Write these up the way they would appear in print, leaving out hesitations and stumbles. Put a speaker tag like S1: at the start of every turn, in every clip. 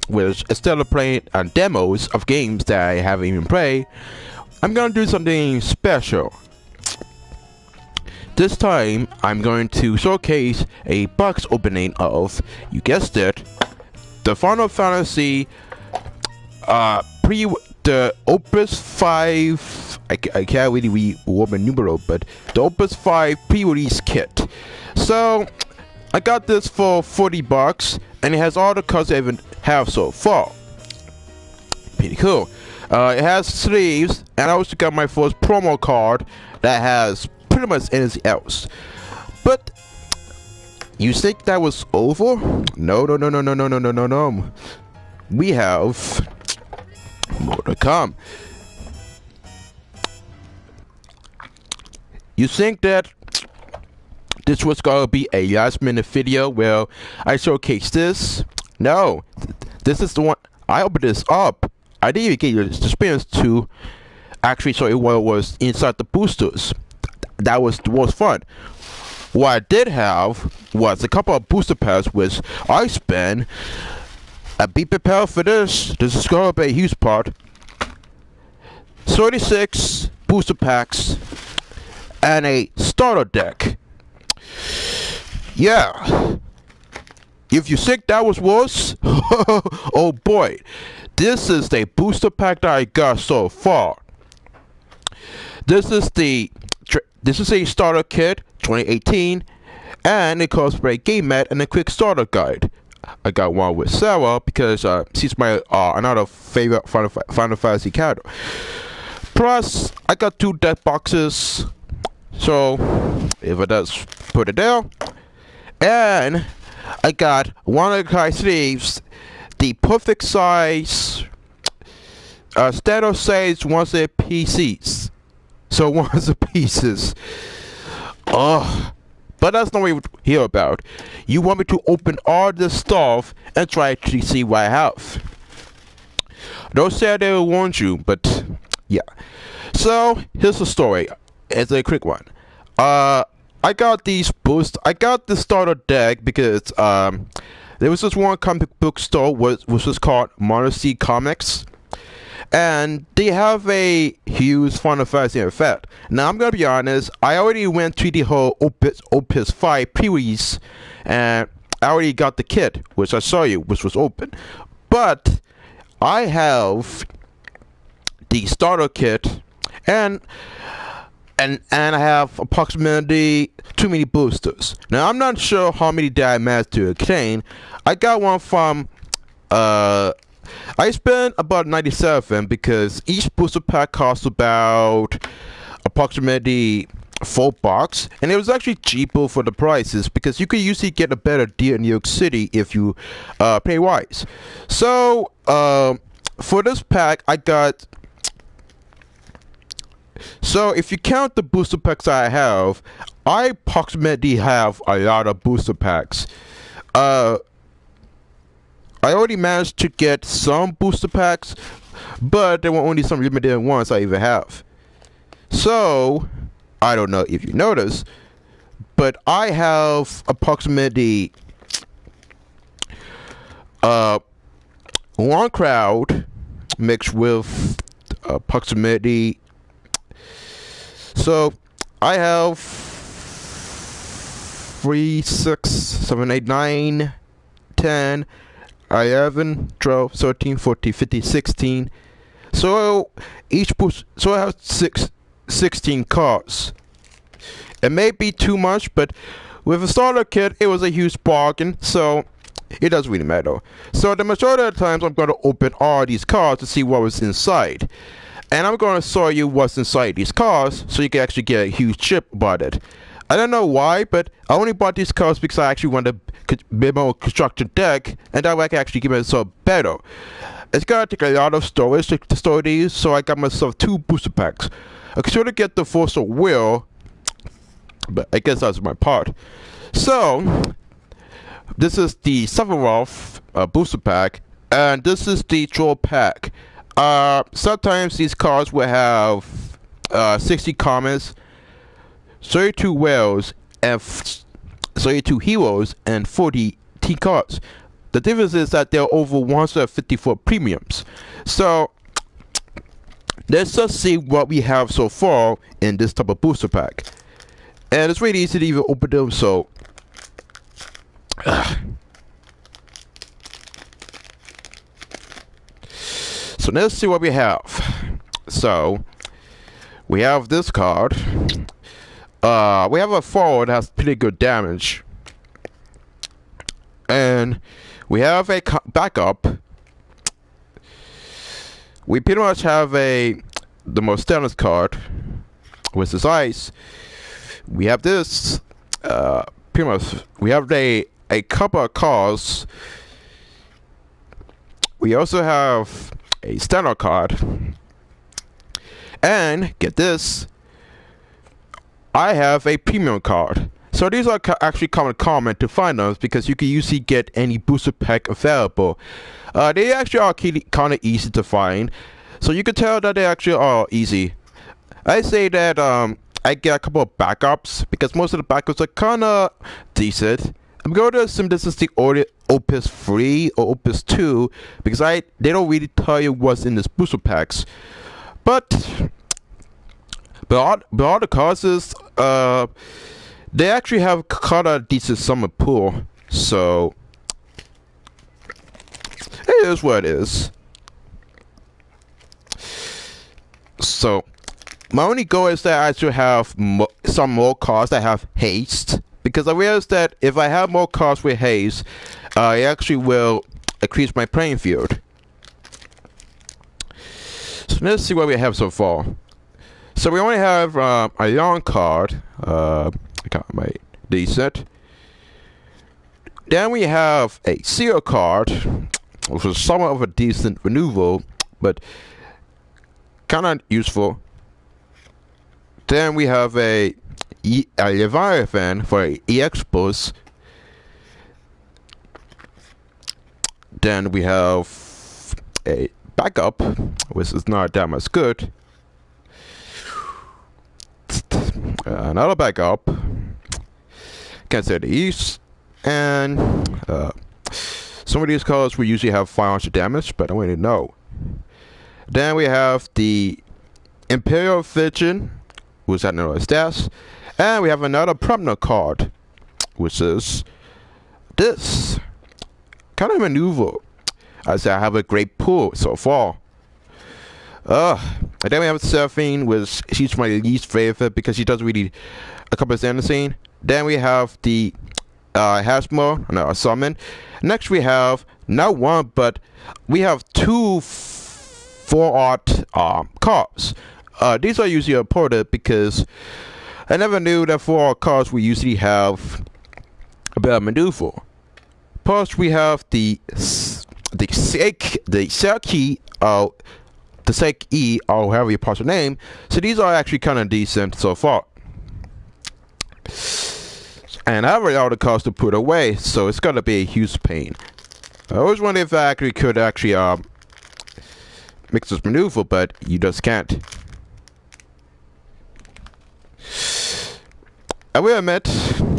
S1: which instead of playing demos of games that I haven't even played, I'm gonna do something special. This time, I'm going to showcase a box opening of, you guessed it, the Final Fantasy the Opus 5, I can't really read Roman numeral, but the Opus 5 pre-release kit. So, I got this for $40, and it has all the cards I even have so far. Pretty cool. It has sleeves, and I also got my first promo card that has pretty much anything else. But you think that was over? No. We have more to come. You think that this was gonna be a last minute video where I showcase this? No, this is the one. I opened this up. I didn't even get your experience to actually show you what was inside the boosters. That was the most fun. What I did have was a couple of booster packs, which I spent. Be prepared for this. This is gonna be a huge part. 36 booster packs and a starter deck. Yeah. If you think that was worse, oh boy, this is the booster pack that I got so far. This is a starter kit 2018, and it calls for a game mat and a quick starter guide. I got one with Sarah because she's my another favorite Final Fantasy character. Plus, I got 2 deck boxes, so if it does, put it there. And I got one of the kind sleeves, the perfect size, standard size ones of PCs. So ones of pieces. But that's not what we're here about. You want me to open all this stuff and try to see what I have. Don't say they will warn you, but yeah. So here's the story. It's a quick one. I got these boosts. I got the starter deck because there was this one comic book store which was called Monarchy Comics. And they have a huge Final Fantasy effect. Now I'm gonna be honest, I already went to the whole Opus 5 pre-release, and I already got the kit, which I saw you, which was open. But I have the starter kit, and I have approximately too many boosters. Now I'm not sure how many did I manage to obtain. I got one from I spent about 97 because each booster pack costs about approximately $4, and it was actually cheaper for the prices because you could usually get a better deal in New York City if you pay wise. So for this pack, I got. So if you count the booster packs I have, I approximately have a lot of booster packs. I already managed to get some booster packs, but there were only some limited ones I even have. So, I don't know if you noticed, but I have approximately one crowd mixed with approximately. So, I have 3, 6, 7, 8, 9, 10. 11, 12, 13, 14, 15, 16. So each boost, so I have 16 cards. It may be too much, but with a starter kit, it was a huge bargain, so it doesn't really matter. So the majority of the times, I'm going to open all these cards to see what was inside. And I'm going to show you what's inside these cards, so you can actually get a huge chip about it. I don't know why, but I only bought these cards because I actually wanted to be more constructed deck, and that way I can actually give myself better. It's gonna take a lot of storage to store these, so I got myself 2 booster packs. I could sort of get the Force of Will, but I guess that's my part. So, this is the Sephiroth booster pack, and this is the Troll pack. Sometimes these cards will have 60 comments, 32 whales, and 32 heroes, and 40 T cards. The difference is that there are over 154 premiums. So let's just see what we have so far in this type of booster pack. And it's really easy to even open them, so so let's see what we have. So we have this card. We have a forward that has pretty good damage. And we have a backup. We pretty much have the most standard card, which is ice. We have this. Pretty much, we have a couple of cards. We also have a standard card. And get this, I have a premium card. So these are actually common to find those because you can usually get any booster pack available. They actually are kind of easy to find, so you can tell that they actually are easy. I say that I get a couple of backups because most of the backups are kind of decent. I'm going to assume this is the Opus 3 or Opus 2 because they don't really tell you what's in this booster packs. But all the cards is they actually have kind of decent summer pool, so it is what it is. So my only goal is that I should have some more cards that have haste, because I realized that if I have more cards with haste, it actually will increase my playing field. So let's see what we have so far. So we only have a young card. I got my decent. Then we have a seal card, which is somewhat of a decent removal, but kind of useful. Then we have a Leviathan for a EX boost. Then we have a backup, which is not that much good. Another backup, can't say these, and some of these cards we usually have 500 damage, but I want to know. Then we have the Imperial Vision, which has no stats, and we have another prominent card, which is this kind of maneuver. I say I have a great pool so far. And then we have Seraphine, which she's my least favorite because she does really a couple of scene. Then we have the Hasmo, no, Summon. Next we have not one, but we have two 4-art cards. These are usually important because I never knew that 4-art cards we usually have a better maneuver. Plus we have the Seki, the Sek E, or however you pronounce the name. So these are actually kind of decent so far. And I have all the cards to put away, so it's gonna be a huge pain. I always wonder if I actually could mix this maneuver, but you just can't. I will admit,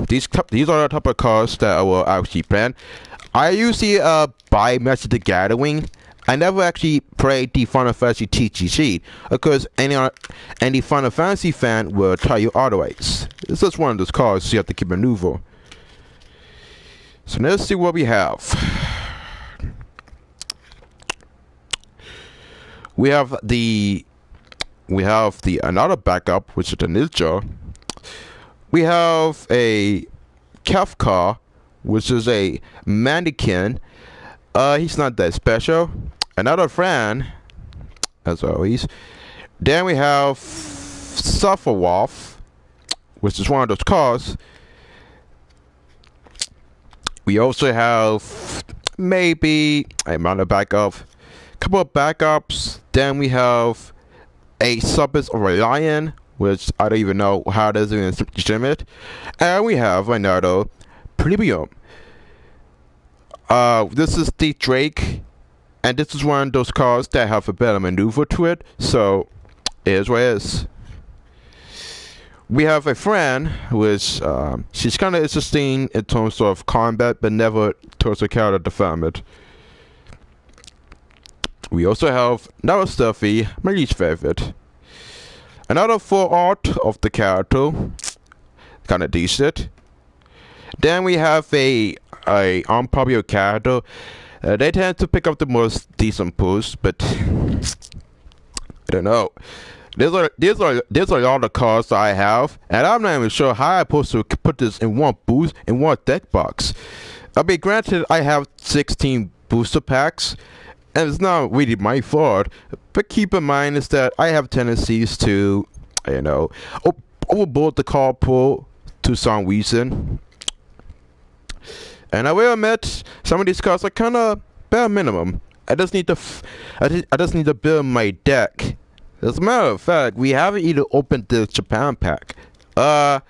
S1: these are the type of cards that I will actually plan. I usually buy Magic the Gathering. I never actually played the Final Fantasy TCG because any Final Fantasy fan will tell you otherwise. It's just one of those cards, so you have to keep maneuver. So let's see what we have. We have another backup, which is the Ninja. We have a Kafka, which is a mannequin. He's not that special. Another friend, as always. Then we have Sufferwolf, which is one of those cards. We also have maybe another backup, couple of backups. Then we have a Substance of a Lion, which I don't even know how it is even legitimate. And we have another Premium. This is the Drake, and this is one of those cards that have a better maneuver to it, so it is what it is. we have a friend who is she's kind of interesting in terms of combat, but never towards the character development. We also have another Stuffy, my least favorite. Another full art of the character, kind of decent. Then we have a unpopular character. They tend to pick up the most decent posts, but I don't know. There's a lot of cards I have, and I'm not even sure how I'm supposed to put this in one boost in one deck box. I mean, granted, I have 16 booster packs, and it's not really my fault. But keep in mind is that I have tendencies to, you know, overboard the card pool to some reason. And I will admit, some of these cards are kind of bare minimum. I just need to build my deck. As a matter of fact, we haven't even opened the Japan pack. You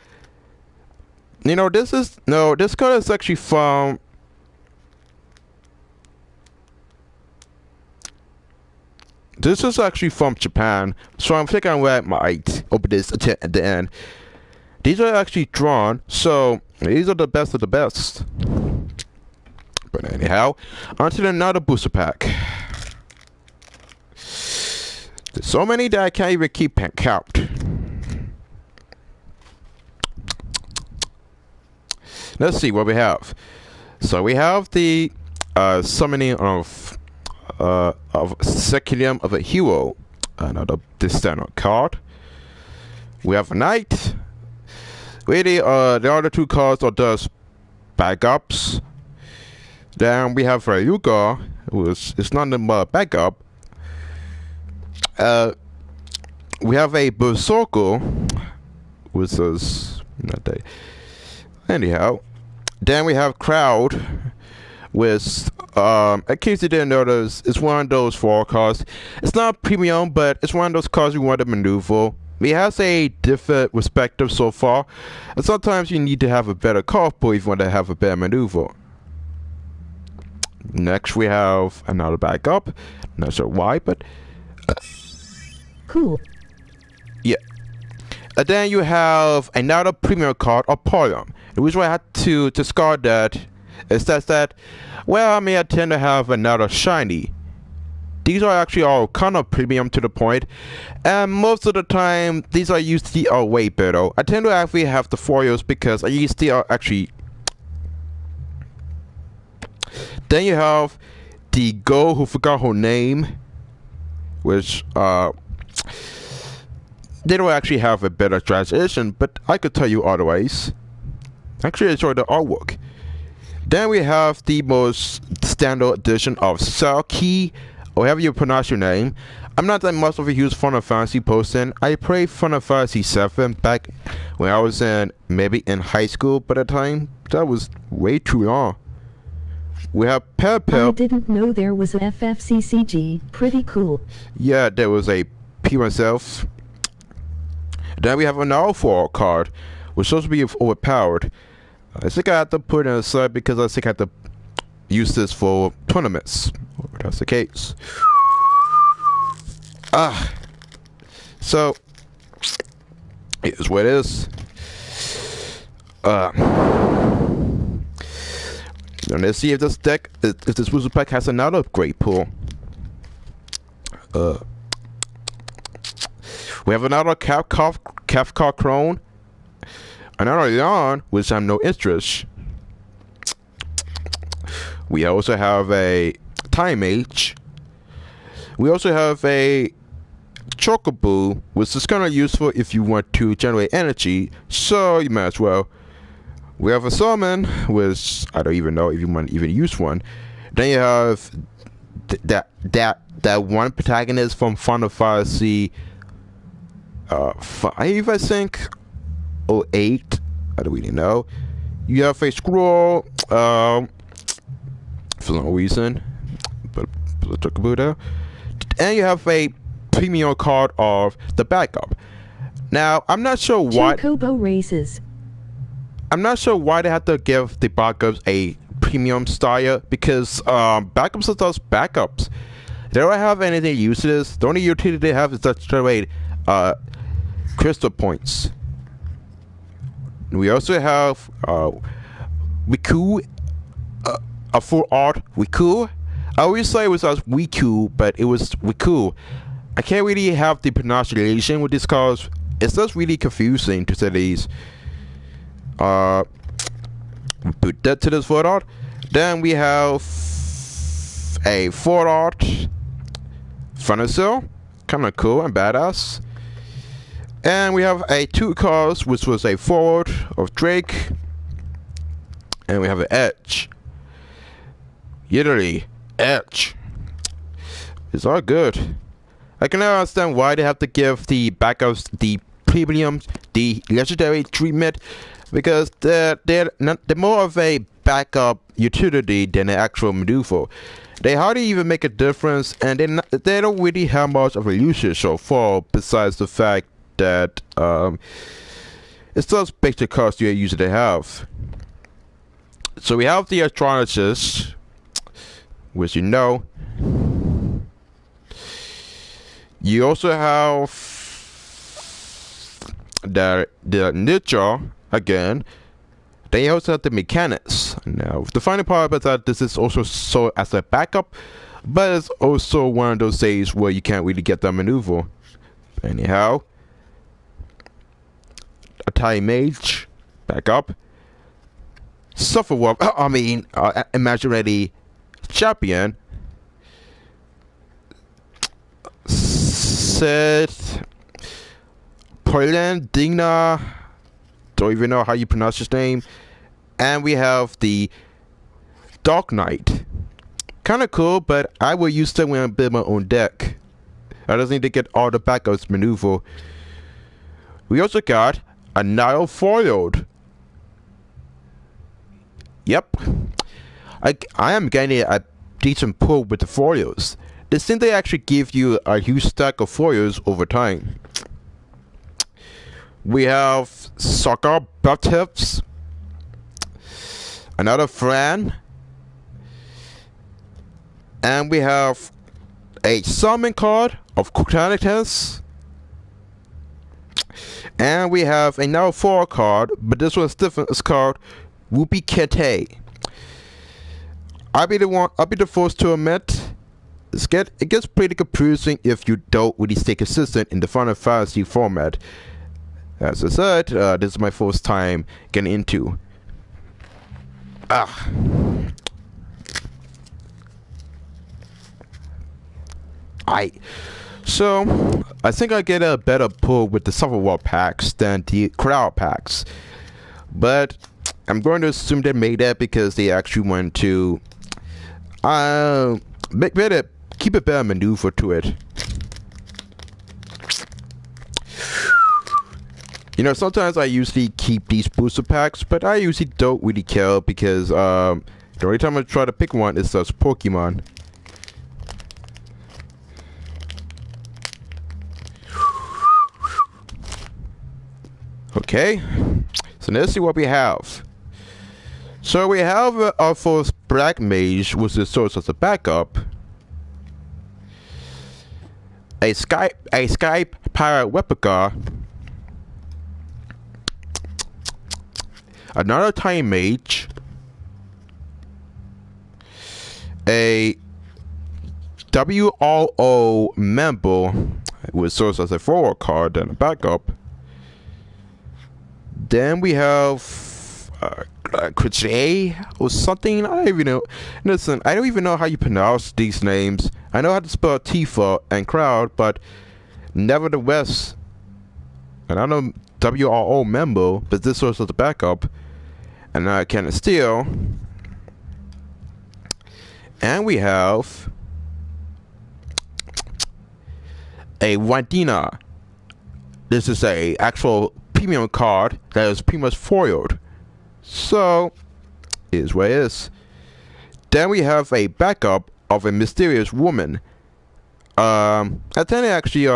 S1: know, this card is actually from. This is actually from Japan, so I'm thinking I might open this at the end. These are actually drawn, so these are the best of the best. But anyhow, onto another booster pack. There's so many that I can't even keep count. Let's see what we have. So we have the summoning of Seculium of a Hero, another standard card. We have a Knight. Really, the other two cards are just backups. Then we have Ryuga, who is not a backup. We have a Berserker, which is not that. Anyhow, then we have Crowd, with in case you didn't notice, it's one of those 4 cards. It's not premium, but it's one of those cards you want to maneuver. It has a different perspective so far, and sometimes you need to have a better card pool if you want to have a better maneuver. Next we have another backup. Not sure why, but
S2: cool.
S1: Yeah. And then you have another premium card, Apollyon. The reason why I had to discard that is that, well, I mean, I tend to have another shiny. These are actually all kind of premium to the point, and most of the time these are usually are way better. I tend to actually have the foils because I usually are actually. Then you have the girl who forgot her name, which they don't actually have a better translation, but I could tell you otherwise. Actually, enjoy the artwork. Then we have the most standard edition of Saki, or however you pronounce your name. I'm not that much of a huge Final Fantasy person. I played Final Fantasy 7 back when I was maybe in high school by the time. That was way too long. We have Pepe.
S2: I didn't know there was a FFCCG. Pretty cool.
S1: Yeah, there was a P myself. Then we have an Alpha card, which is supposed to be overpowered. I think I have to put it aside because I think I have to use this for tournaments. If that's the case. So here's what it is. Let's see if this deck, if this booster pack has another great pool. We have another Kafka Crone, another Yarn, which I have no interest. We also have a Time Mage. We also have a Chocobo, which is kind of useful if you want to generate energy, so you might as well. We have a Summon, which I don't even know if you want to even use one. Then you have that one protagonist from Final Fantasy 5, I think, or 8. I don't really know. You have a Scroll, for no reason, but Chocobo. And you have a premium card of the backup. Now, I'm not sure why.
S2: Chocobo races.
S1: I'm not sure why they have to give the backups a premium style, because backups are just backups. They don't have anything useless. The only utility they have is to generate crystal points. We also have Wiku, a full art Wiku. I always say it was as Wiku, but it was Wiku. I can't really have the pronunciation with this cause it's just really confusing to say the least. Put that to this photo art. Then we have a photo art Funnel, kind of cool and badass. And we have a 2 cards, which was a forward of Drake. And we have an edge. Literally, edge. It's all good. I can now understand why they have to give the backups the premium, the legendary treatment, because they're more of a backup utility than an actual maneuver. They hardly even make a difference, and they don't really have much of a usage so far, besides the fact that it's just basic cards you usually have. So we have the astrologist, which you know. You also have the ninja again. They also have the mechanics. Now, the funny part about that, this is also sold as a backup, but it's also one of those days where you can't really get that maneuver. Anyhow, a Thai mage, backup. Sufferwalk, imaginary champion. Seth Poland Digna, don't even know how you pronounce his name. And we have the Dark Knight. Kind of cool, but I will use them when I build my own deck. I just need to get all the backups maneuver. We also got a Nile foiled. Yep. I am getting a decent pull with the foils. They seem they actually give you a huge stack of foils over time. We have soccer butt tips, another Fran, and we have a summon card of Cranitas, and we have another 4 card, but this one's different. It's called Ruby Kete. I'll be the first to admit. It gets pretty confusing if you don't really stay consistent in the Final Fantasy format. As I said, this is my first time getting into. So I think I get a better pull with the Sufferwall packs than the crowd packs, but I'm going to assume they made that because they actually want to keep a better maneuver to it. You know, sometimes I usually keep these booster packs, but I usually don't really care because the only time I try to pick one is those Pokemon. Okay, so let's see what we have. So we have our first Black Mage, which is source as a backup. A Skype Pirate Replica. Another Time Mage. A WRO member, which serves as a forward card and a backup. Then we have Crochet or something. I don't even know. Listen, I don't even know how you pronounce these names. I know how to spell Tifa and crowd, but nevertheless, and I'm a WRO member, but this was the backup, and I can steal. And we have a Wandina. This is a actual premium card that is pretty much foiled. So, is what it is. Then we have a backup of a mysterious woman. I think I actually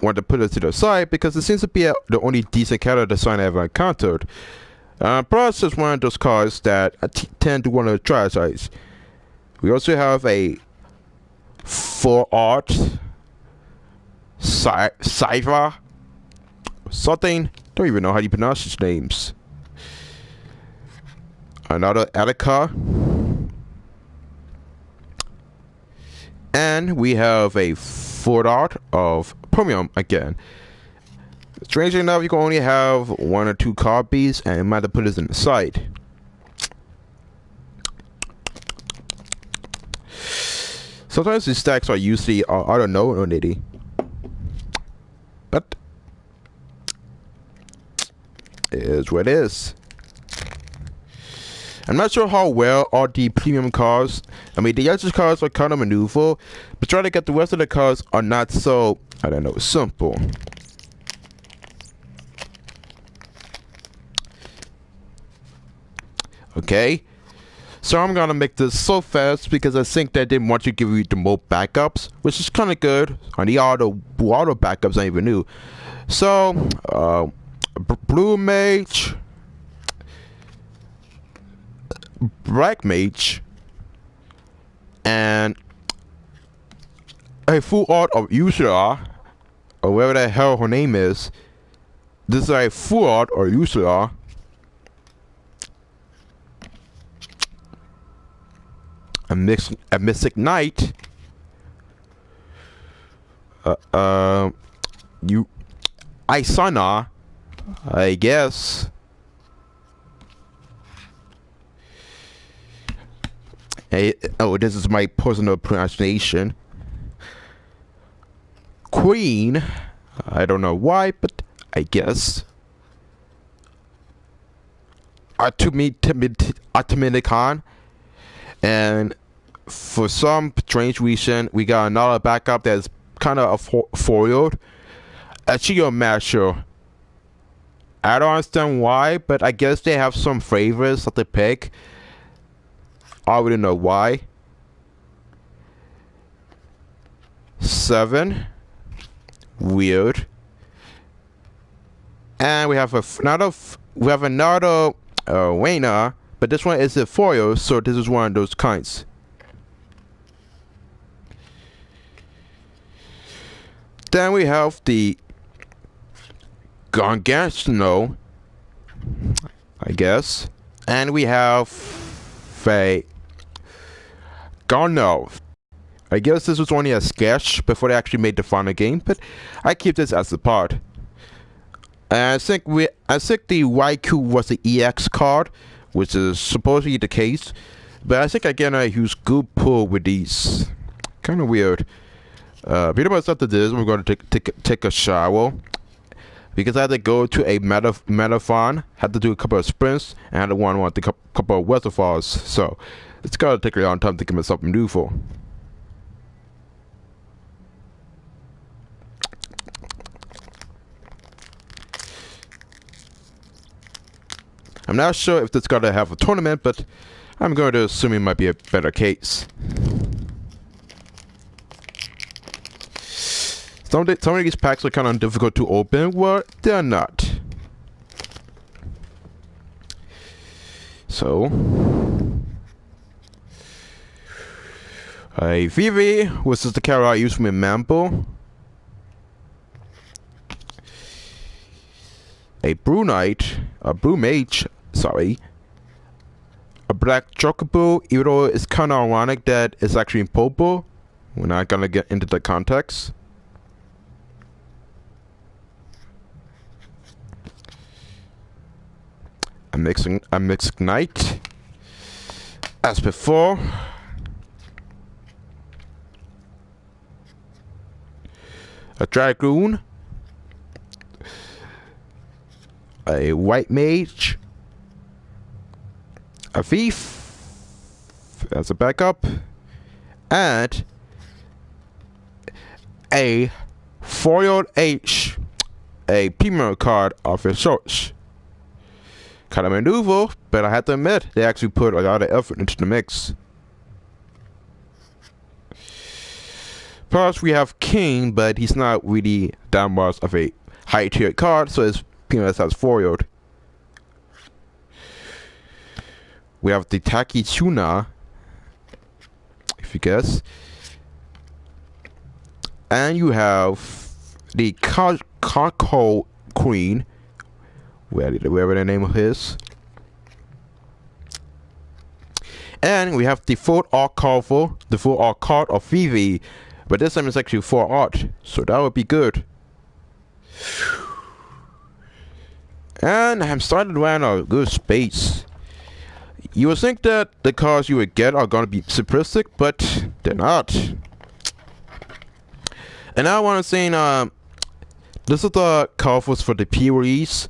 S1: want to put it to the side because it seems to be the only decent character design I ever encountered. Plus, it's one of those cards that I tend to want to try size. We also have a full art Cypher something. Don't even know how you pronounce his names. another Attica, and we have a full art of Premium again. Strangely enough, you can only have 1 or 2 copies, and you might have put this in the site. Sometimes these stacks are usually I don't know, nitty, but it is what it is. I'm not sure how well are the premium cards. I mean, the other cards are kind of maneuverable, but trying to get the rest of the cards are not so, I don't know, simple. Okay, so I'm gonna make this so fast because I think they didn't want to give you the more backups, which is kind of good. On the auto backups I even knew. So, Blue Mage, Black Mage, and a full art of Ursula, or whatever the hell her name is. This is a full art of Ursula. A Mystic Knight. Isana, I guess. Oh, this is my personal pronunciation. Queen. I don't know why, but I guess. Artemidicon. And for some strange reason, we got another backup that's kind of foiled. Actually, a masher. I don't understand why, but I guess they have some favorites that they pick. I wouldn't know why. 7. Weird. And we have another Wayna, but this one is a foil, so this is one of those kinds. Then we have the Gargantino, I guess, and we have a Garnov. I guess this was only a sketch before they actually made the final game, but I keep this as a part. And I think the YQ was the EX card, which is supposedly the case, but I think again I use good pull with these. Kind of weird. Pretty much after this, we're going to take a shower because I had to go to a marathon, had to do a couple of sprints, and had to want a couple of waterfalls. So it's gonna take a long time to get myself new for. I'm not sure if this is gonna have a tournament, but I'm going to assume it might be a better case. Some of these packs are kind of difficult to open. Well, they're not. So, a Vivi, which is the character I use from a Mambo. A Blue Knight, a Blue Mage, sorry. A Black Chocobo, even though it's kind of ironic that it's actually in purple. We're not gonna get into the context. A mixed knight, as before. A dragoon, a white mage, a thief as a backup, and a foiled H, a premium card of your choice. Kind of maneuver, but I have to admit, they actually put a lot of effort into the mix. Plus, we have King, but he's not really that much of a high-tier card, so it's pretty much as foiled. We have the Taki Tuna, if you guess. And you have the Kako Queen, wherever the name of his. And we have the full art cover, the full art card of Vivi. But this time it's actually full art, so that would be good. And I'm starting to run out of good space. You would think that the cards you would get are going to be simplistic, but they're not. And now I want to say, this is the covers for the P-Release.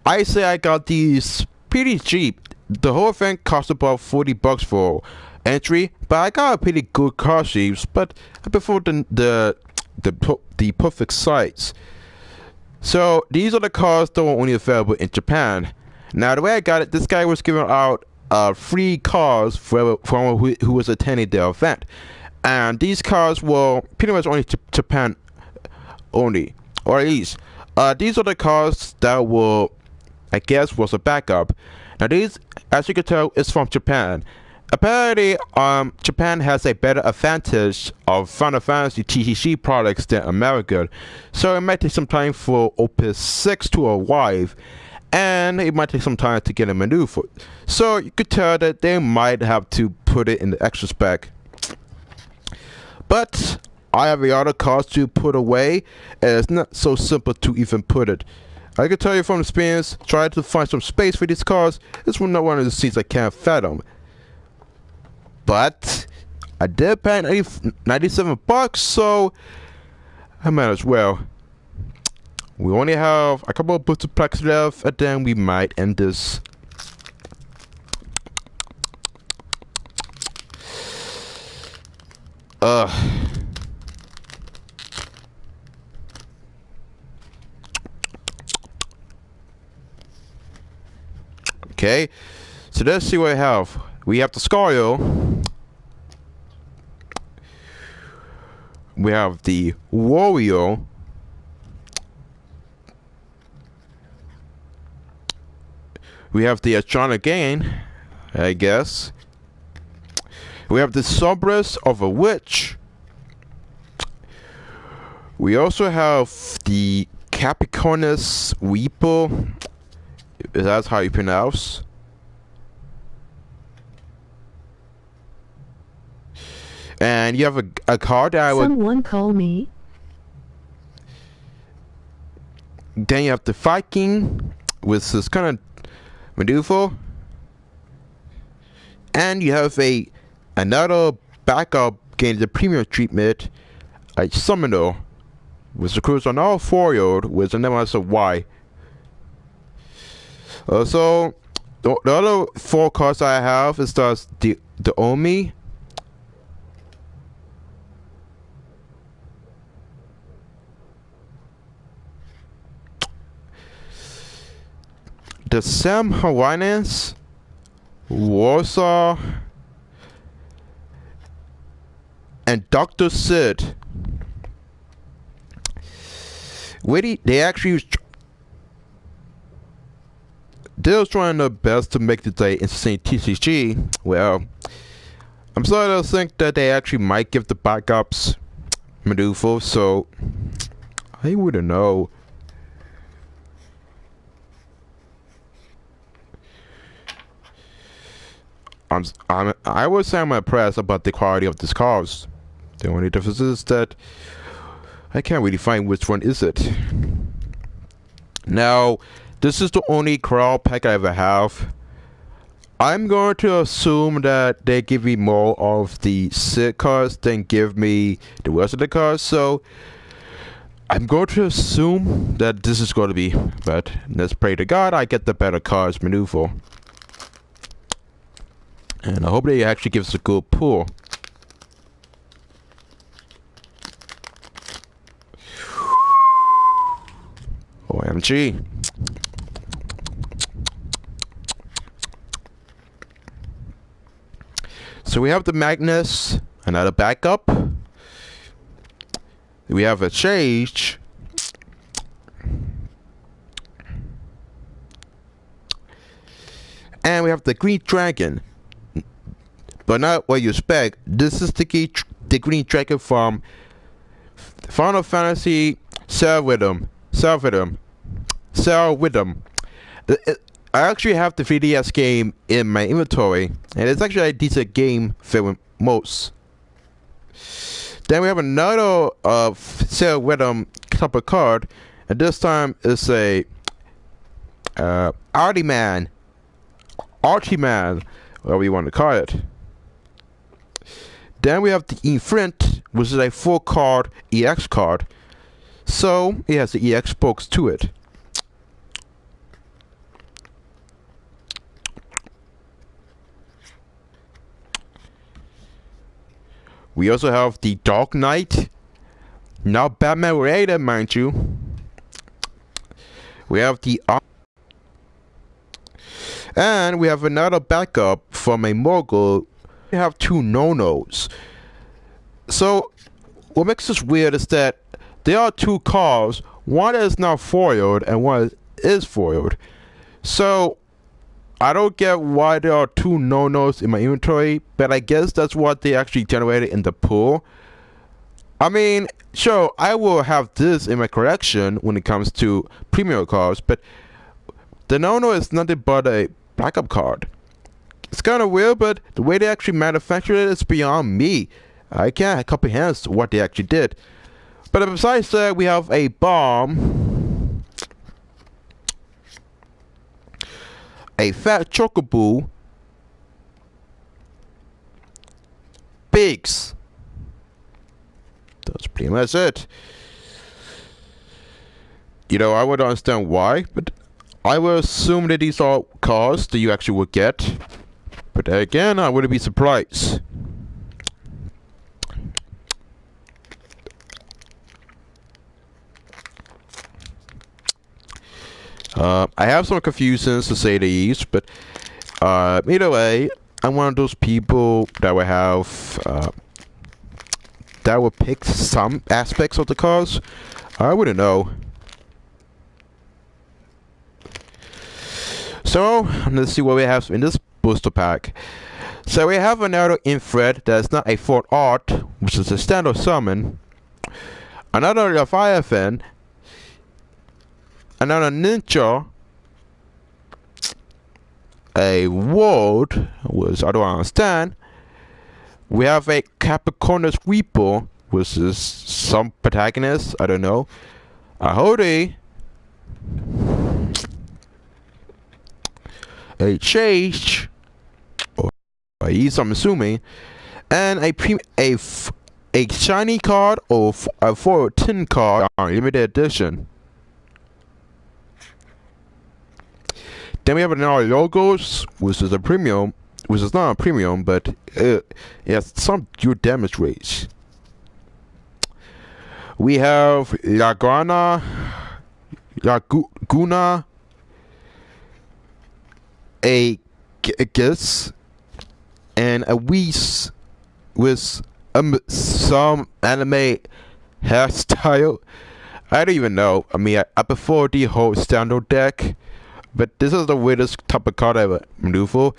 S1: I say I got these pretty cheap. The whole thing cost about $40 for entry, but I got a pretty good card shapes. But I prefer the perfect size. So these are the cards that were only available in Japan. Now the way I got it, this guy was giving out free cards for who was attending the event, and these cards were pretty much only Japan only, or at least these are the cards that were, I guess, was a backup. Now these, as you can tell, is from Japan. Apparently, Japan has a better advantage of Final Fantasy TCG products than America, so it might take some time for Opus 6 to arrive, and it might take some time to get a maneuver. So you could tell that they might have to put it in the extra spec. But I have the other cards to put away, and it's not so simple to even put it. I can tell you from experience, trying to find some space for these cards is not one of the things I can't fathom. But I did pay $97, so I might as well. We only have a couple of booster packs left, and then we might end this. Okay, so let's see what we have. We have the Scario. We have the Wario. We have the Electronic Game, I guess. We have the Cerberus of a Witch. We also have the Capricornus Weeper, if that's how you pronounce. And you have a card that I would...
S2: Someone call me.
S1: Then you have the Viking, with this kind of maneuver. And you have another backup getting the premium treatment, a Summoner, with the cruise on all forward with the name of Y. So the other 4 cards I have is the Omi, the Sam Hawaiians, Warsaw, and Dr. Sid. They actually they was trying their best to make the day insane TCG. Well, I'm starting to think that they actually might give the backups maneuver, so I wouldn't know. I would say I'm impressed about the quality of these cards. The only difference is that I can't really find which one is it. Now, this is the only crowd pack I ever have. I'm going to assume that they give me more of the Sid cards than give me the rest of the cards, so I'm going to assume that this is going to be, but let's pray to God I get the better cards maneuver. And I hope they actually give us a good pull. OMG. So we have the Magnus, another backup. We have a Change. And we have the Green Dragon. But not what you expect. This is the Green Dragon from Final Fantasy Cell Rhythm. I actually have the 3DS game in my inventory, and it's actually a decent game filled with most. Then we have another Sail Rhythm type of card, and this time it's a Artie Man, whatever you want to call it. Then we have the Infront, which is a 4-card EX card, so it has the EX spokes to it. We also have the Dark Knight, not Batman related, mind you. We have the and we have another backup from a mogul. We have 2 no-nos. So what makes this weird is that there are 2 cards, one is not foiled and one is foiled. So I don't get why there are 2 no-nos in my inventory, but I guess that's what they actually generated in the pool. I mean, sure, I will have this in my collection when it comes to premium cards, but the no-no is nothing but a backup card. It's kind of weird, but the way they actually manufactured it is beyond me. I can't comprehend what they actually did. But besides that, we have a bomb, a fat chocobo, pigs. That's pretty much it. You know, I would understand why, but I would assume that these are cards that you actually would get. But again, I wouldn't be surprised. I have some confusions to say the least, but either way, I'm one of those people that will have that will pick some aspects of the cards. I wouldn't know. So let's see what we have in this booster pack. So we have another Infrared that is not a 4th art, which is a standard summon. Another Leviathan. Another Ninja. A World, which I don't understand. We have a Capricornus Reaper, which is some protagonist, I don't know. A Hody. A Chase, or Ace, I'm assuming, and a shiny card or a 410 card limited edition. Then we have another Logos, which is a premium, which is not a premium, but it has some good damage rates. We have Laguna, a Giss, and a Whis with some anime hairstyle. I don't even know. I mean, I prefer the whole standard deck, but this is the weirdest type of card I ever maneuver.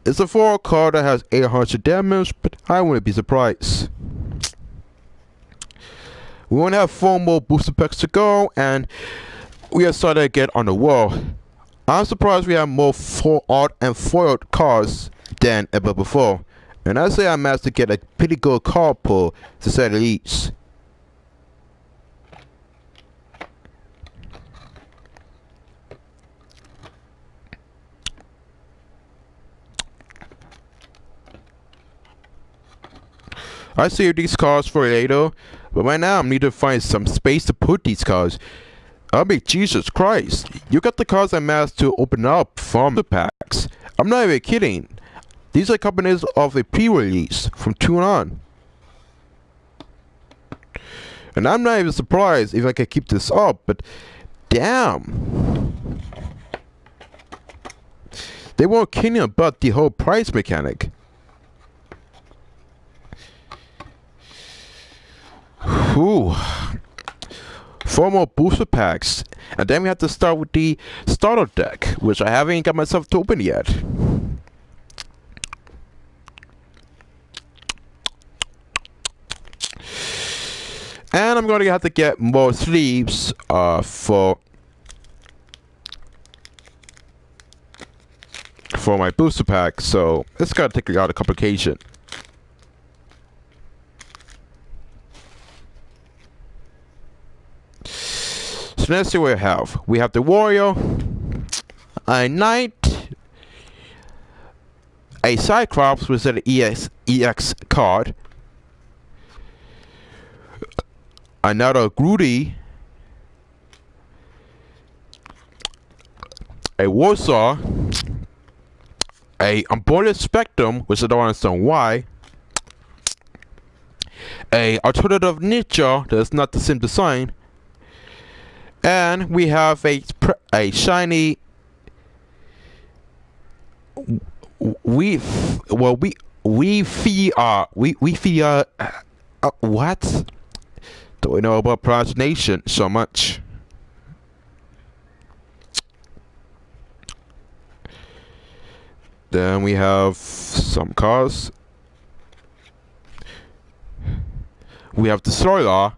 S1: It's a 4 card that has 800 damage, but I wouldn't be surprised. We only have 4 more booster packs to go, and we are starting to get on the wall. I'm surprised we have more 4 art and foiled cards than ever before. And I say I managed to get a pretty good card pull, to say the least. I save these cards for later, but right now I need to find some space to put these cards. I mean, Jesus Christ, you got the cards I managed to open up from the packs. I'm not even kidding. These are companies of a pre-release from 2 on. And I'm not even surprised if I can keep this up, but damn. They weren't kidding about the whole price mechanic. Whew. 4 more booster packs, and then we have to start with the starter deck, which I haven't got myself to open yet. And I'm gonna have to get more sleeves for for my booster pack, so it's gonna take a lot of complication. So let's see what we have. We have the warrior, a knight, a cyclops with an EX card, another Groody, a Warsaw, a Unboarded Spectrum, which I don't understand why, a alternative ninja that's not the same design, and we have a shiny we what? Don't know about pronunciation so much. Then we have some cards. We have the Solar.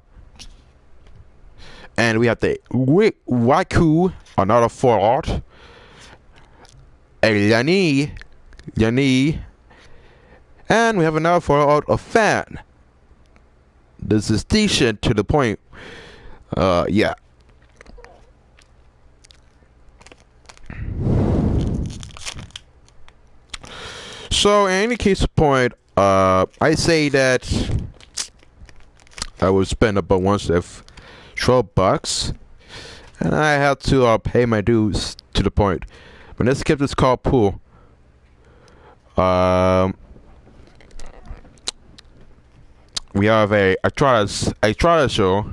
S1: And we have the Waku, another 4 art. A Yani. And we have another 4 art of Fan. This is decent to the point. Yeah. So in any case of point, I say that I would spend about $12, and I had to pay my dues to the point. But let's keep this card pool. We have a Atrada show.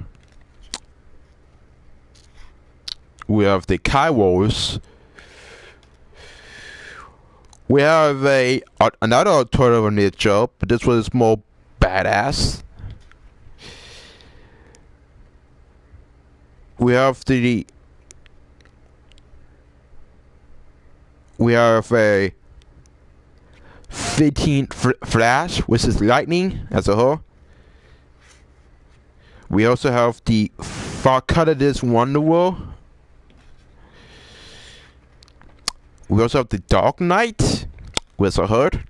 S1: We have the Kairos. We have another Turtle Ninja, but this one is more badass. We have a 15 Flash, which is lightning as a whole. We also have the Farcadidus Wonderworld. We also have the Dark Knight, with a hood.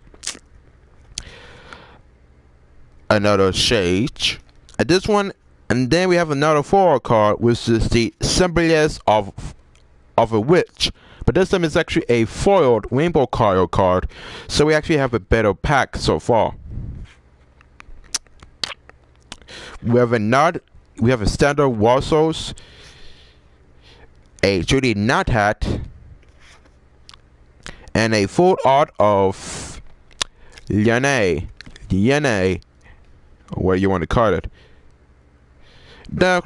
S1: Another Sage. And this one, and then we have another 4 card, which is the Semblance of a Witch. But this time it's actually a foiled Rainbow card, so we actually have a better pack so far. We have a standard Warsaws, a Judy Nut Hat, and a full art of Yane, where you want to call it. Now,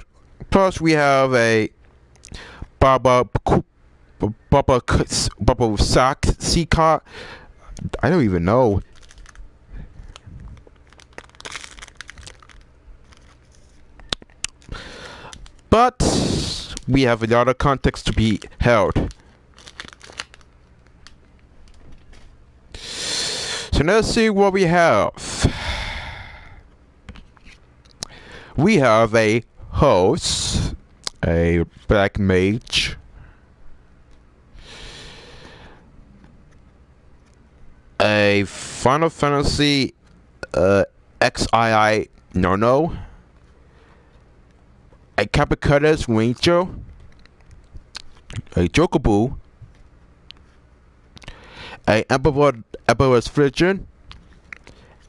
S1: plus we have a Baba Sack C-Card. I don't even know. But we have a lot of context to be held. So let's see what we have. We have a host, a black mage, a Final Fantasy XII No, a Capicudus Ranger, a Jokobu, a Emperor's Virgin,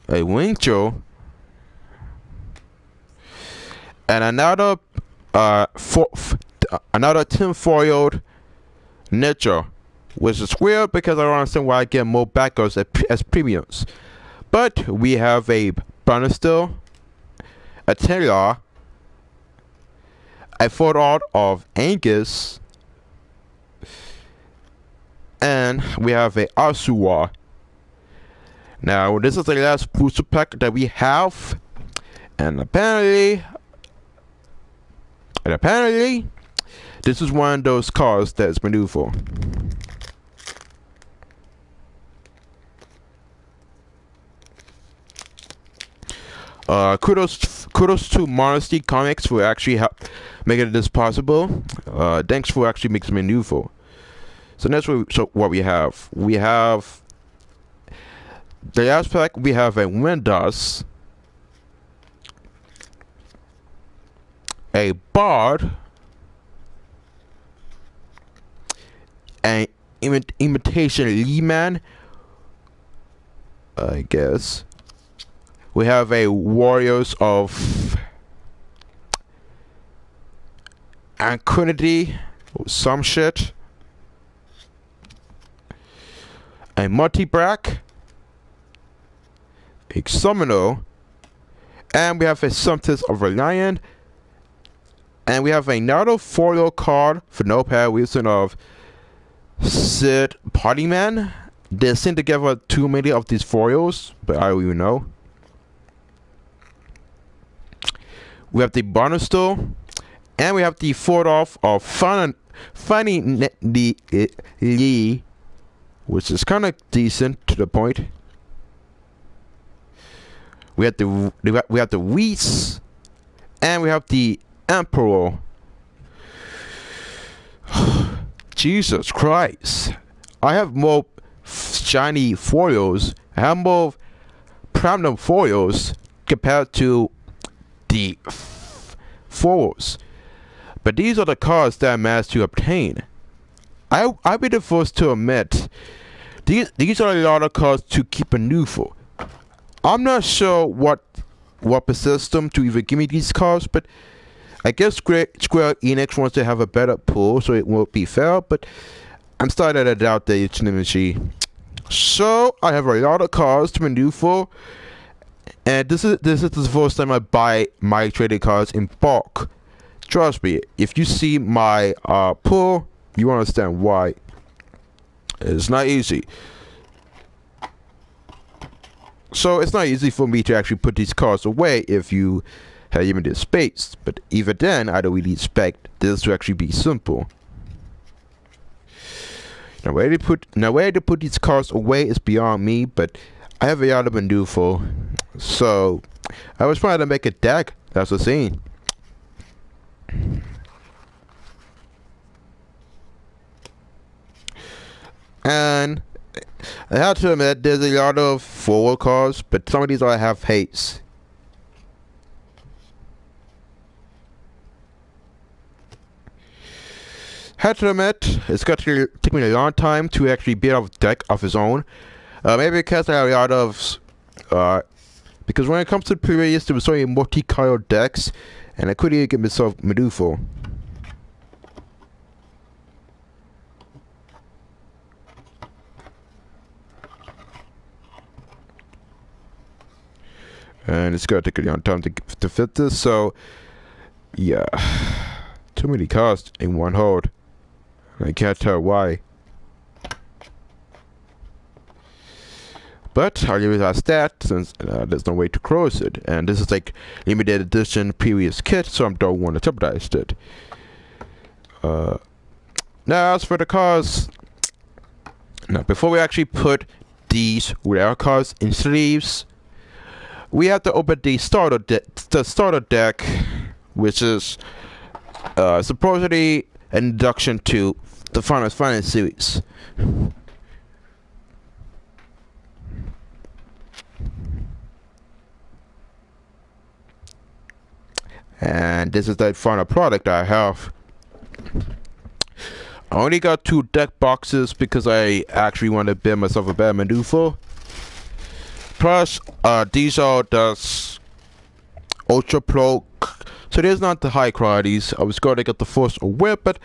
S1: a Ranger, and another tin-foiled Ninja, which is weird because I don't understand why I get more backers as premiums. But we have a Bannister, a Taylor, a photo art of Angus, and we have a Asuwa. Now this is the last booster pack that we have, and apparently this is one of those cards that's been due for. Kudos to Modesty Comics for actually making this possible. Thanks for actually making me new for. So that's what we have. We have the last pack. We have a Windows, a Bard, an Imitation Lee-Man, I guess. We have a Warriors of Anquinity, or some shit. A Multi-Brack, a Summoner, and we have a Substance of a Lion, and we have another foil card for no pair reason of Sid Partyman. They seem together too many of these foils, but I don't even know. We have the Barnastool, and we have the Fort Off of Funny Lee, which is kind of decent to the point. We have the Whis, and we have the Emperor. Jesus Christ! I have more shiny foils. I have more platinum foils compared to the foils. But these are the cards that I managed to obtain. I'll be the first to admit these are a lot of cards to keep a neutral. I'm not sure what possessed them to even give me these cards, but I guess Square Enix wants to have a better pool, so it won't be fair. But I'm starting to doubt the legitimacy. So I have a lot of cards to maneuver, and this is the first time I buy my trading cards in bulk. Trust me, if you see my pool, you understand why. It's not easy. So it's not easy for me to actually put these cards away if you have limited space. But even then, I don't really expect this to actually be simple. Now where to put these cards away is beyond me, but I have a lot of maneuver. So I was trying to make a deck. That's the scene. And I have to admit, there's a lot of forward cards, but some of these I have hates. Have to admit, it's going to take me a long time to actually build a deck of its own. Maybe because I have a lot of, because when it comes to previous, there was so many multicolored decks, and I couldn't even get myself maneuver. And it's gonna take a long time to fit this, so yeah, too many cards in one hold. I can't tell why. But I'll leave it as that since there's no way to close it, and this is like limited edition previous kit, so I don't want to jeopardize it. Now as for the cards, now before we actually put these rare cards in sleeves, we have to open the starter deck, which is supposedly an introduction to the Final Fantasy series. And this is the final product I have. I only got 2 deck boxes because I actually want to build myself a better maneuver. Plus, these are the Ultra Pro, so there's not the high qualities. I was going to get the Force Whip, but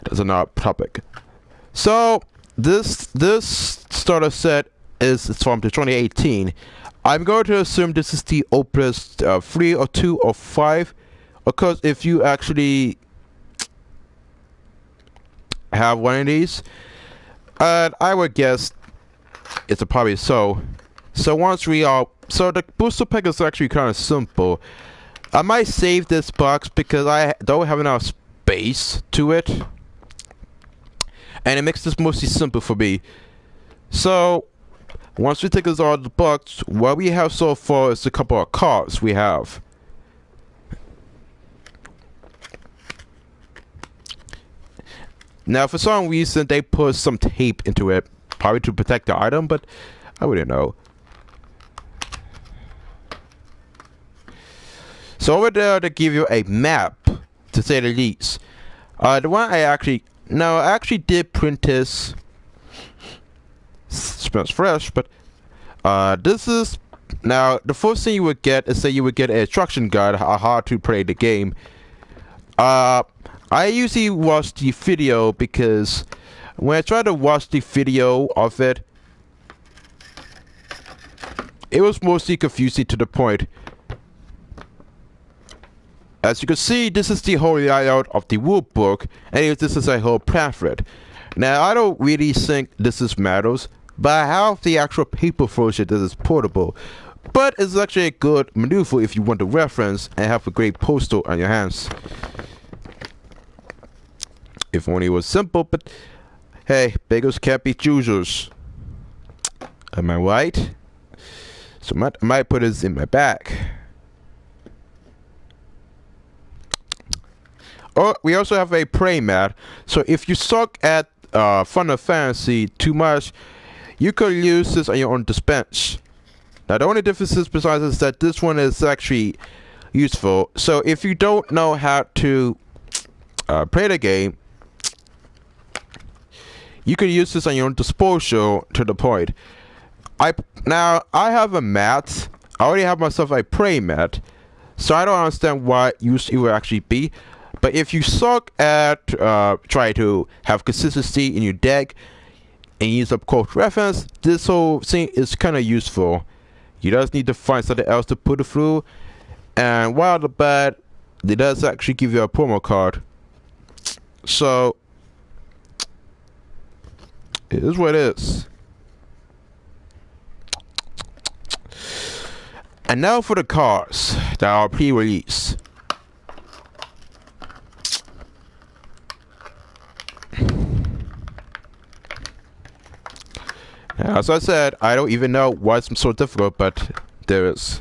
S1: that's another topic. So this starter set is from the 2018. I'm going to assume this is the Opus 3 or 2 or 5, because if you actually have one of these, I would guess it's probably so. So once we are, so the booster pack is actually kind of simple. I might save this box because I don't have enough space to it, and it makes this mostly simple for me. So once we take this out of the box, what we have so far is a couple of cards we have. Now, for some reason, they put some tape into it, probably to protect the item, but I wouldn't know. So over there, they give you a map, to say the least. The one I actually did print this. Smells fresh, but this is now the first thing you would get is that you would get an instruction guide on how to play the game. I usually watch the video because when I try to watch the video of it, it was mostly confusing to the point. As you can see, this is the whole layout of the rule book, and this is a whole pamphlet. Now, I don't really think this is matters, but I have the actual paper version that is portable. But it's actually a good maneuver if you want to reference and have a great poster on your hands. If only it was simple, but hey, beggars can't be choosers. Am I right? So I might put this in my bag. Oh, we also have a prey mat. So if you suck at Final Fantasy too much, you could use this on your own dispense. Now the only difference is besides is that this one is actually useful. So if you don't know how to play the game, you can use this on your own disposal to the point. I have a mat. I already have myself a prey mat, so I don't understand why it would actually be. But if you suck at try to have consistency in your deck and use up quote reference, this whole thing is kind of useful. You just need to find something else to put it through. And while the bad, it does actually give you a promo card. So it is what it is. And now for the cards that are pre-release. As I said, I don't even know why it's so difficult, but there is.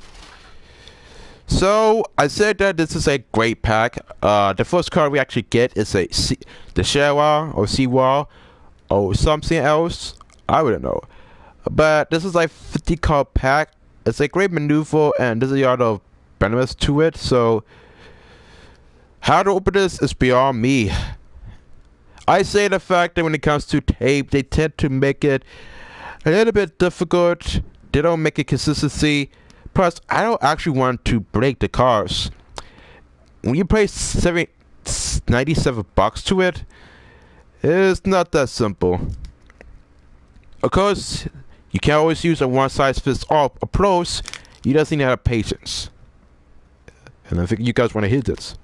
S1: So I said that this is a great pack. The first card we actually get is the Shewa or Siwa or something else. I wouldn't know. But this is like 50 card pack. It's a great maneuver, and there's a lot of benefits to it. So how to open this is beyond me. I say the fact that when it comes to tape, they tend to make it a little bit difficult. They don't make it consistency. Plus, I don't actually want to break the cards. When you pay $97 to it, it's not that simple. Of course, you can't always use a one-size-fits-all approach. You just need to have patience. And I think you guys want to hear this.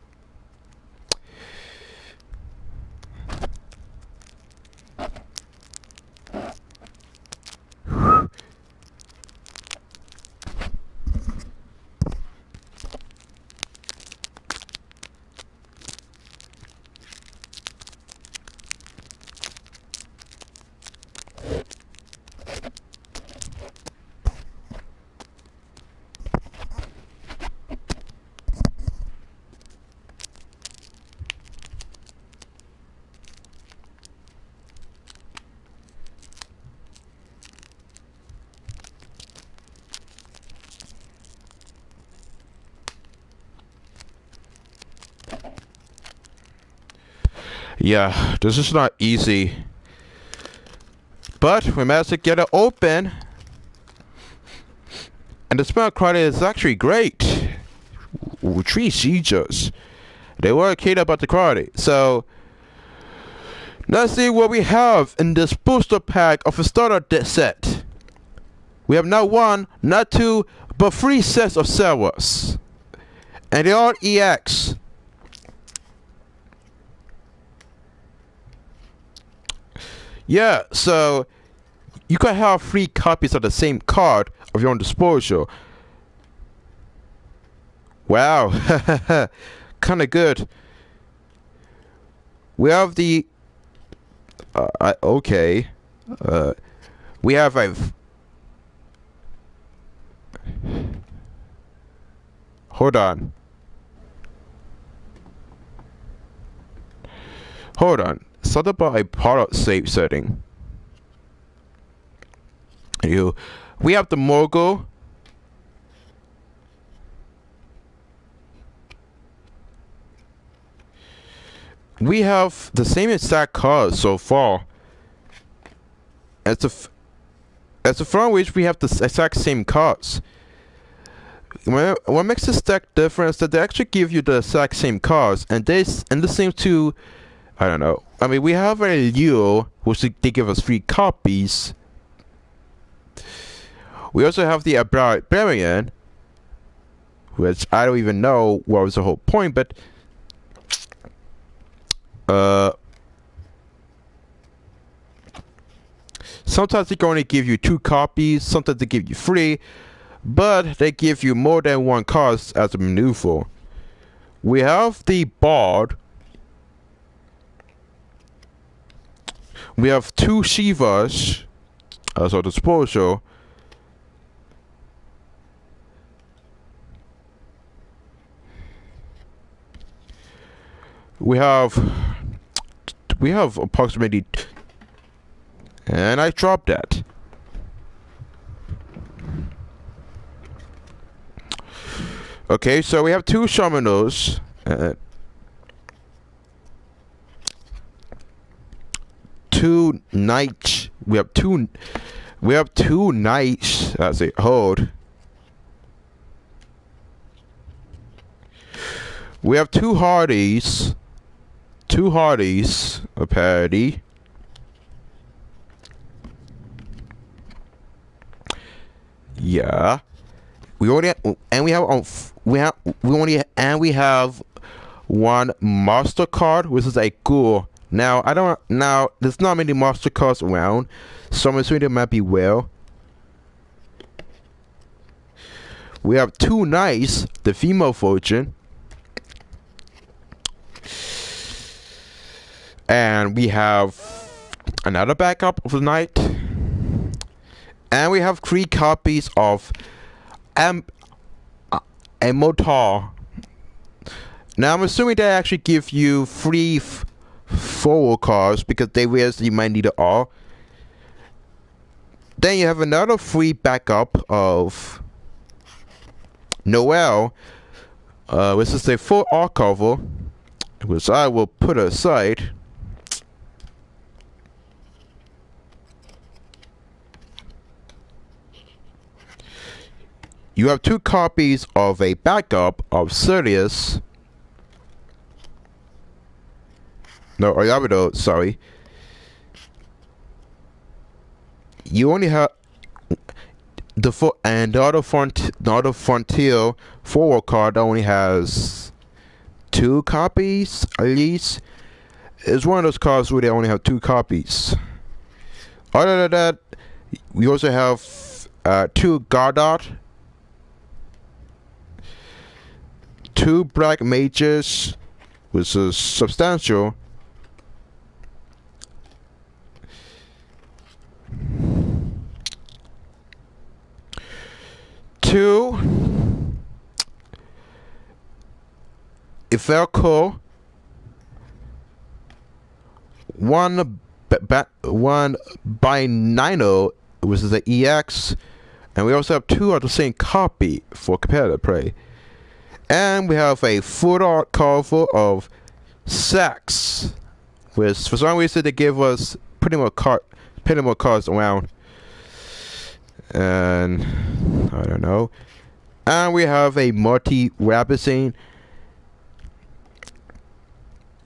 S1: Yeah, this is not easy. But we managed to get it open. And the smell quality is actually great. Ooh, 3 sieges. They were okay about the quality. So let's see what we have in this booster pack of a starter set. We have not 1, not 2, but 3 sets of servers. And they are EX. Yeah, so you can have 3 copies of the same card of your own disposal. Wow, kind of good. We have the okay. We have a hold on. something about a product save setting. We have the mogul. We have the same exact cards so far. As the front which we have the exact same cards. What makes this deck different is that they actually give you the exact same cards, and this seems to, I don't know. I mean, we have a Leo, which they give us 3 copies. We also have the Barbarian, which I don't even know what was the whole point, but sometimes they can only give you 2 copies, sometimes they give you 3, but they give you more than 1 card as a maneuver. We have the Bard. We have 2 Shivas as our disposal. We have approximately, and I dropped that. Okay, so we have 2 Shamanos. Two knights. We have two knights as a hold. We have 2 Hardys. 2 Hardys, a parody. Yeah. We only have 1 master card, which is a ghoul. Now there's not many master cards around, so I'm assuming there might be well. We have 2 knights, the female fortune. And we have another backup of the knight. And we have 3 copies of Motar. Now I'm assuming they actually give you 3 forward cards because they realize you might need it all. Then you have another 3 backup of Noel, which is a full art cover, which I will put aside. You have 2 copies of a backup of Sirius. No, Ariabido, sorry. You only have the other Frontier forward card that only has 2 copies at least. It's one of those cards where they only have 2 copies. Other than that, we also have 2 Godot, 2 Black Mages, which is substantial. 2 Ifelco, 1 Binino, which is the EX, and we also have 2 of the same copy for competitive play. And we have a full art cover of Sax, which for some reason they give us pretty more cards around. And I don't know. And we have a multi-Rabicine.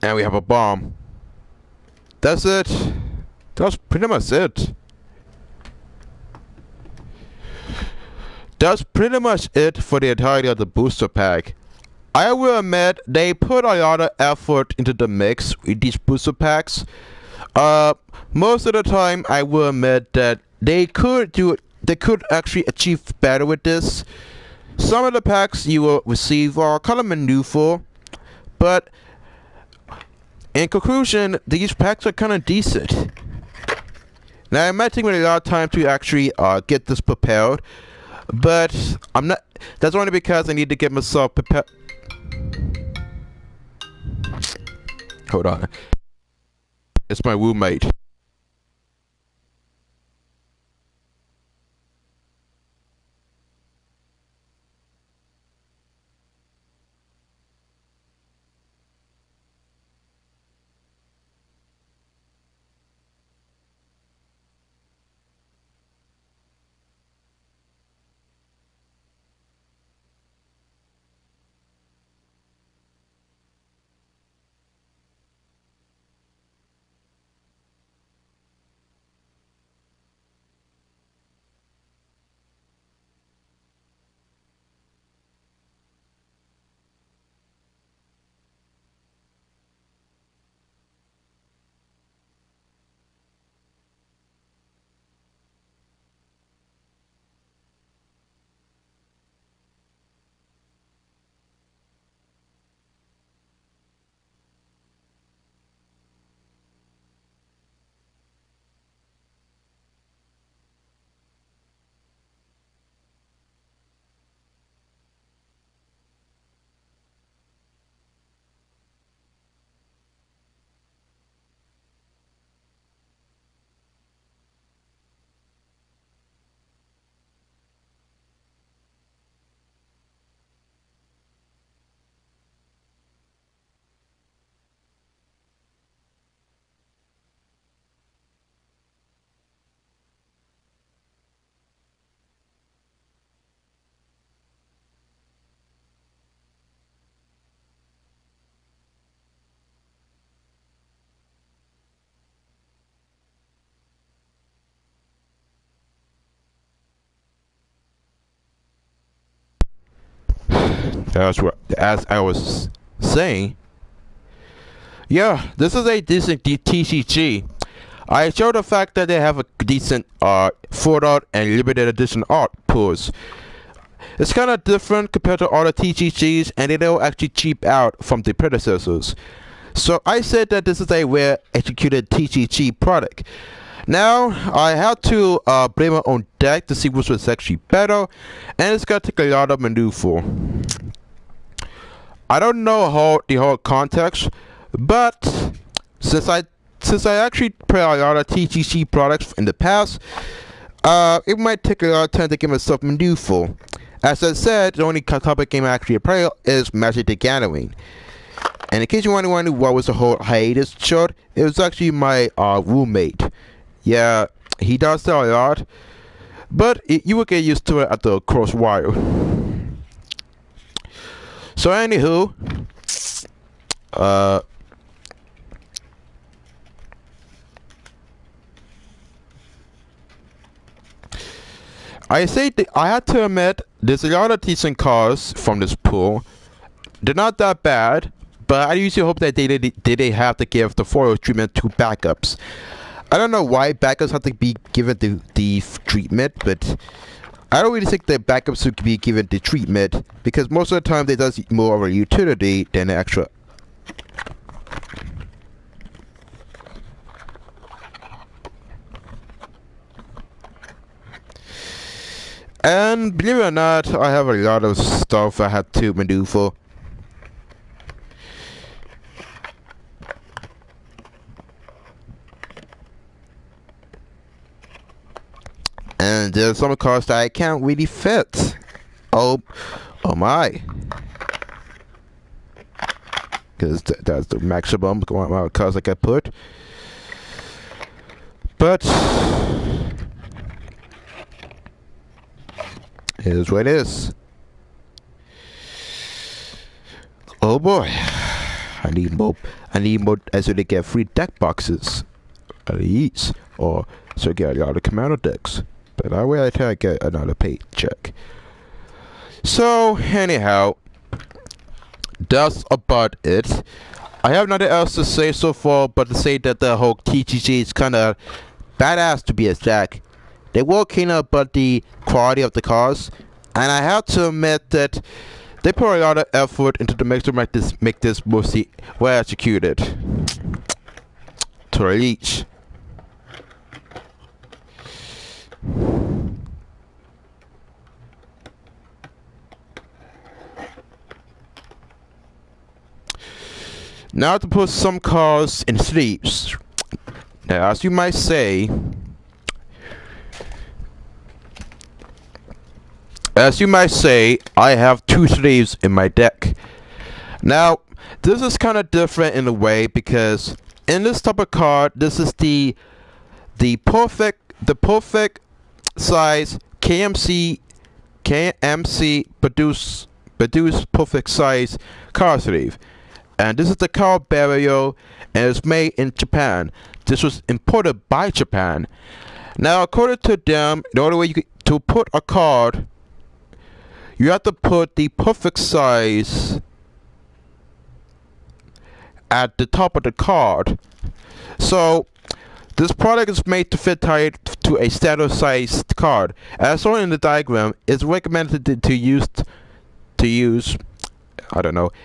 S1: And we have a bomb. That's it. That's pretty much it. That's pretty much it for the entirety of the booster pack. I will admit they put a lot of effort into the mix with these booster packs. Most of the time I will admit that they could actually achieve better with this. Some of the packs you will receive are kind of maneuver, but in conclusion, these packs are kind of decent. Now it might take me a lot of time to actually get this prepared, but I'm not. That's only because I need to get myself prepared. Hold on. It's my roommate. That's what, as I was saying, yeah, this is a decent TCG. I show the fact that they have a decent fold art and limited edition art pools. It's kind of different compared to other TCGs, and they don't actually cheap out from the predecessors. So I said that this is a well executed TCG product. Now I have to play my own deck to see which was actually better, and it's gonna take a lot of maneuver. I don't know the whole context, but since I actually play a lot of TCG products in the past, it might take a lot of time to get myself maneuver. As I said, the only topic game I actually play is Magic the Gathering. And in case you wondering what was the whole hiatus short, it was actually my roommate. Yeah, he does that a lot, but you will get used to it at the cross while. So anywho, I say I had to admit there's a lot of decent cards from this pool. They're not that bad, but I usually hope that they have to give the foil treatment to backups. I don't know why backups have to be given the treatment, but I don't really think that backups should be given the treatment, because most of the time they does more of a utility than an extra. And believe it or not, I have a lot of stuff I had to maneuver. And there's some cards that I can't really fit. Oh my. Because that's the maximum amount of cards I can put. But it is what it is. Oh boy. I need more so they get free deck boxes. At least. Or so I get a lot of commander decks. But I will try to get another paycheck. So anyhow, that's about it. I have nothing else to say so far, but to say that the whole TCG is kind of badass to be exact. They were keen about the quality of the cards, and I have to admit that they put a lot of effort into the mix to make this mostly well executed. To reach. Now to put some cards in sleeves. As you might say, I have two sleeves in my deck. Now, this is kind of different in a way because in this type of card, this is the perfect size KMC produce perfect size card sleeve, and this is the card barrier, and it's made in Japan. This was imported by Japan. Now, according to them, the only way to put a card, you have to put the perfect size at the top of the card. So this product is made to fit tight to a standard sized card. As shown in the diagram, it's recommended to use.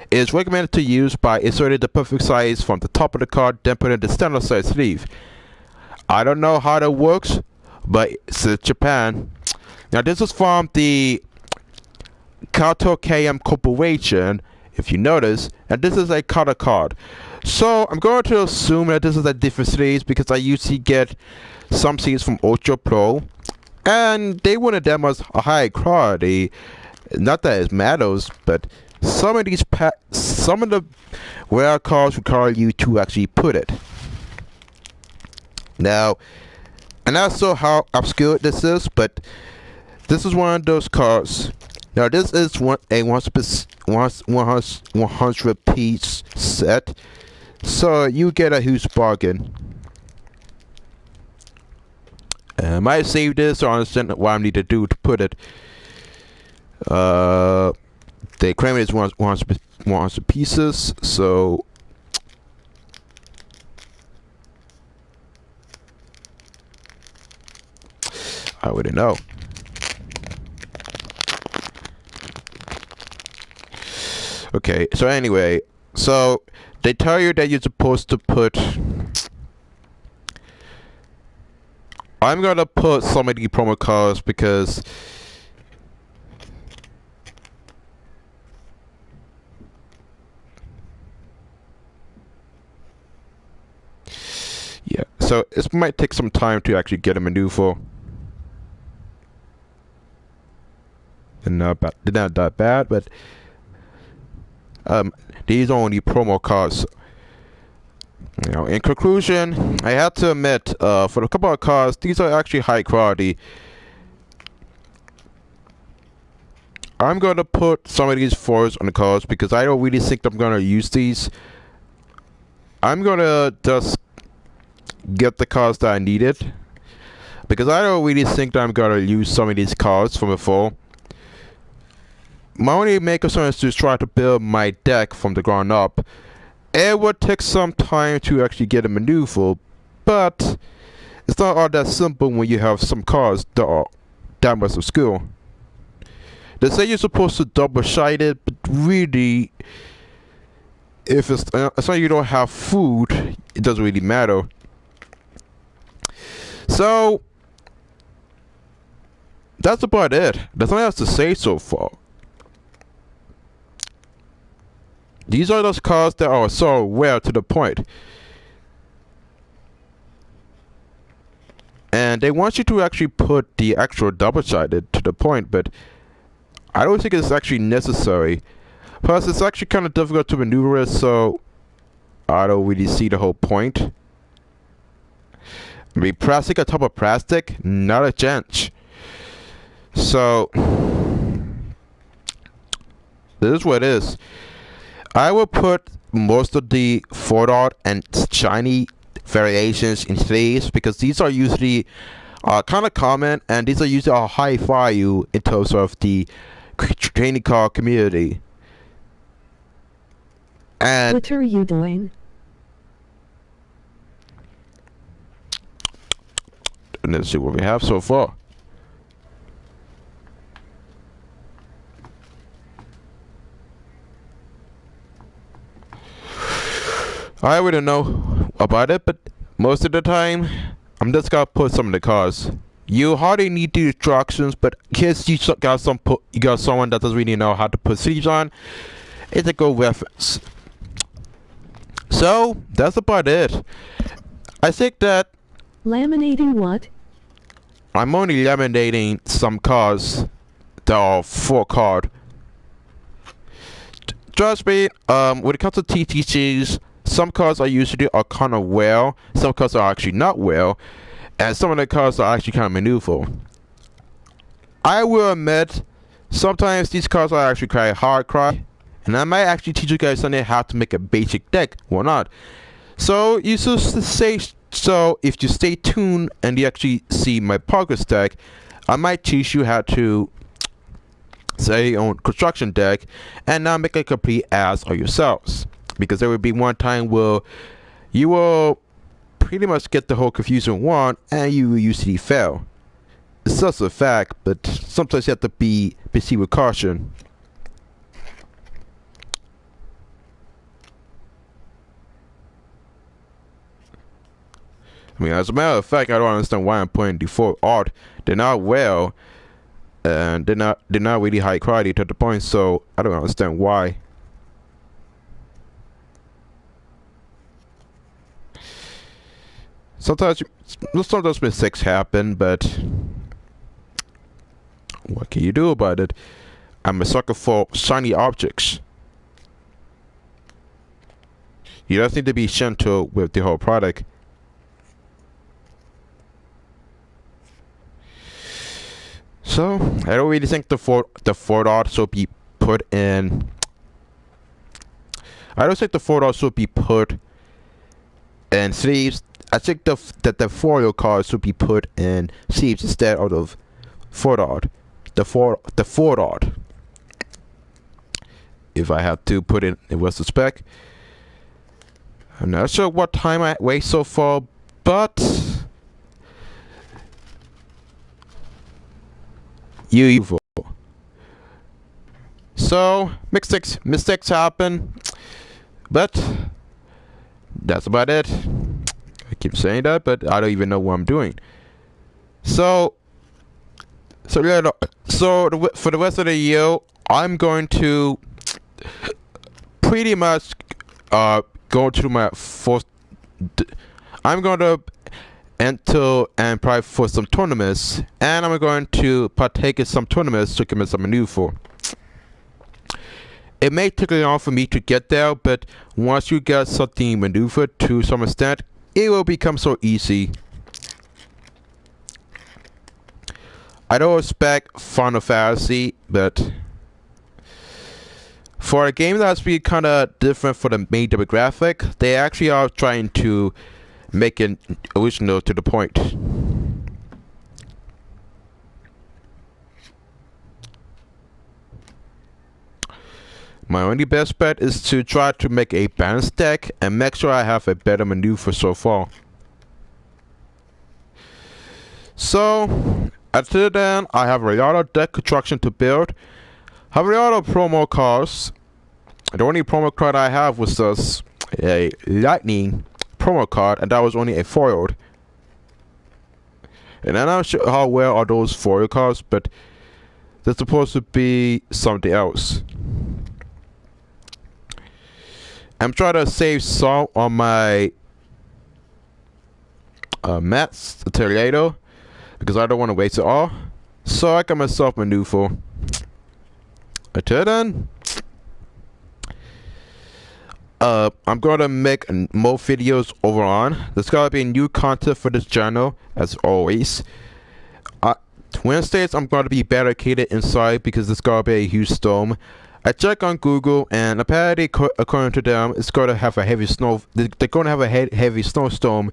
S1: It's recommended to use by inserting the perfect size from the top of the card, then putting the standard size sleeve. I don't know how that works, but it's Japan. Now this is from the Kato KM Corporation, if you notice, and this is a color card. So I'm going to assume that this is a different series because I usually get some series from Ultra Pro, and they weren't that much a high quality. Not that it matters, but some of the rare cards require you to actually put it. Now, I'm not sure how obscure this is, but this is one of those cards. Now this is a 100 piece set, so you get a huge bargain. I might save this or understand what I need to do to put it. They claim it's 100 pieces, so I wouldn't know. Okay, so anyway, so they tell you that you're supposed to put. I'm gonna put some of the promo cards because yeah, so it might take some time to actually get a maneuver. And they're not that bad, but these are only promo cards. You know, in conclusion, I have to admit, for a couple of cards, these are actually high quality. I'm gonna put some of these fours on the cards because I don't really think I'm gonna use these. I'm gonna just get the cards that I needed because I don't really think that I'm gonna use some of these cards from before. My only main concern is to try to build my deck from the ground up. It would take some time to actually get a maneuver, but it's not all that simple when you have some cards that are that much obscure. They say you're supposed to double shide it, but really, if it's as long as you don't have food, it doesn't really matter. So that's about it. That's all I have to say so far. These are those cards that are so rare to the point. And they want you to actually put the actual double-sided to the point, but I don't think it's actually necessary. Plus, it's actually kind of difficult to maneuver it, so I don't really see the whole point. I mean, plastic on top of plastic? Not a chance. So, this is what it is. I will put most of the photo and shiny variations in sleeves because these are usually kind of common, and these are usually a high value in terms of the trading card community. And
S2: What are you doing?
S1: let's see what we have so far. I wouldn't know about it, but most of the time, I'm just gonna put some of the cards. You hardly need the instructions, but in case you got someone that doesn't really know how to put sleeves on, it's a good reference. So that's about it. I think that
S2: Laminating what?
S1: I'm only laminating some cards that are 4 card. Trust me, when it comes to TTGs, some cards I usually are kind of well, some cards are actually not well, and some of the cards are actually kind of maneuverable. I will admit, sometimes these cards are actually quite hard cry, and I might actually teach you guys something how to make a basic deck or not. So you should say so if you stay tuned and you actually see my progress deck, I might teach you how to say your own construction deck and not make a complete ass of yourselves. Because there will be one time where you will pretty much get the whole confusion wrong and you will usually fail. It's just a fact, but sometimes you have to be proceed with caution. I mean, as a matter of fact, I don't understand why I'm putting default art. They're not well, and they're not really high quality to the point. So I don't understand why. Sometimes mistakes happen, but what can you do about it? I'm a sucker for shiny objects. You just need to be gentle with the whole product. So I don't really think the four art should be put in. I don't think the four art should be put in sleeves. I think that the foil cards should be put in sleeves instead of four art. The four art. If I have to put it in with respect. I'm not sure what time I waste so far, but evil. So mistakes happen, but that's about it. I keep saying that, but I don't even know what I'm doing. So yeah, for the rest of the year, I'm going to pretty much go to my first. I'm going to enter and apply for some tournaments, and I'm going to partake in some tournaments to commit some maneuver. It may take long for me to get there, but once you get something maneuvered to some extent, it will become so easy. I don't expect Final Fantasy, but for a game that's been kind of different for the main demographic, they actually are trying to make it original to the point. My only best bet is to try to make a balanced deck and make sure I have a better maneuver so far. So, until then, I have a lot of deck construction to build. I have a lot of promo cards. The only promo card I have was just a lightning promo card, and that was only a foiled. And I'm not sure how well are those foil cards, but they're supposed to be something else. I'm trying to save some on my mats until later, because I don't want to waste it all. So I got myself maneuver. Until then, I'm gonna make more videos over on. There's gotta be new content for this channel, as always. Wednesdays, I'm gonna be barricaded inside because there's gotta be a huge storm. I checked on Google, and apparently, according to them, it's gonna have a heavy snow. They're gonna have a heavy snowstorm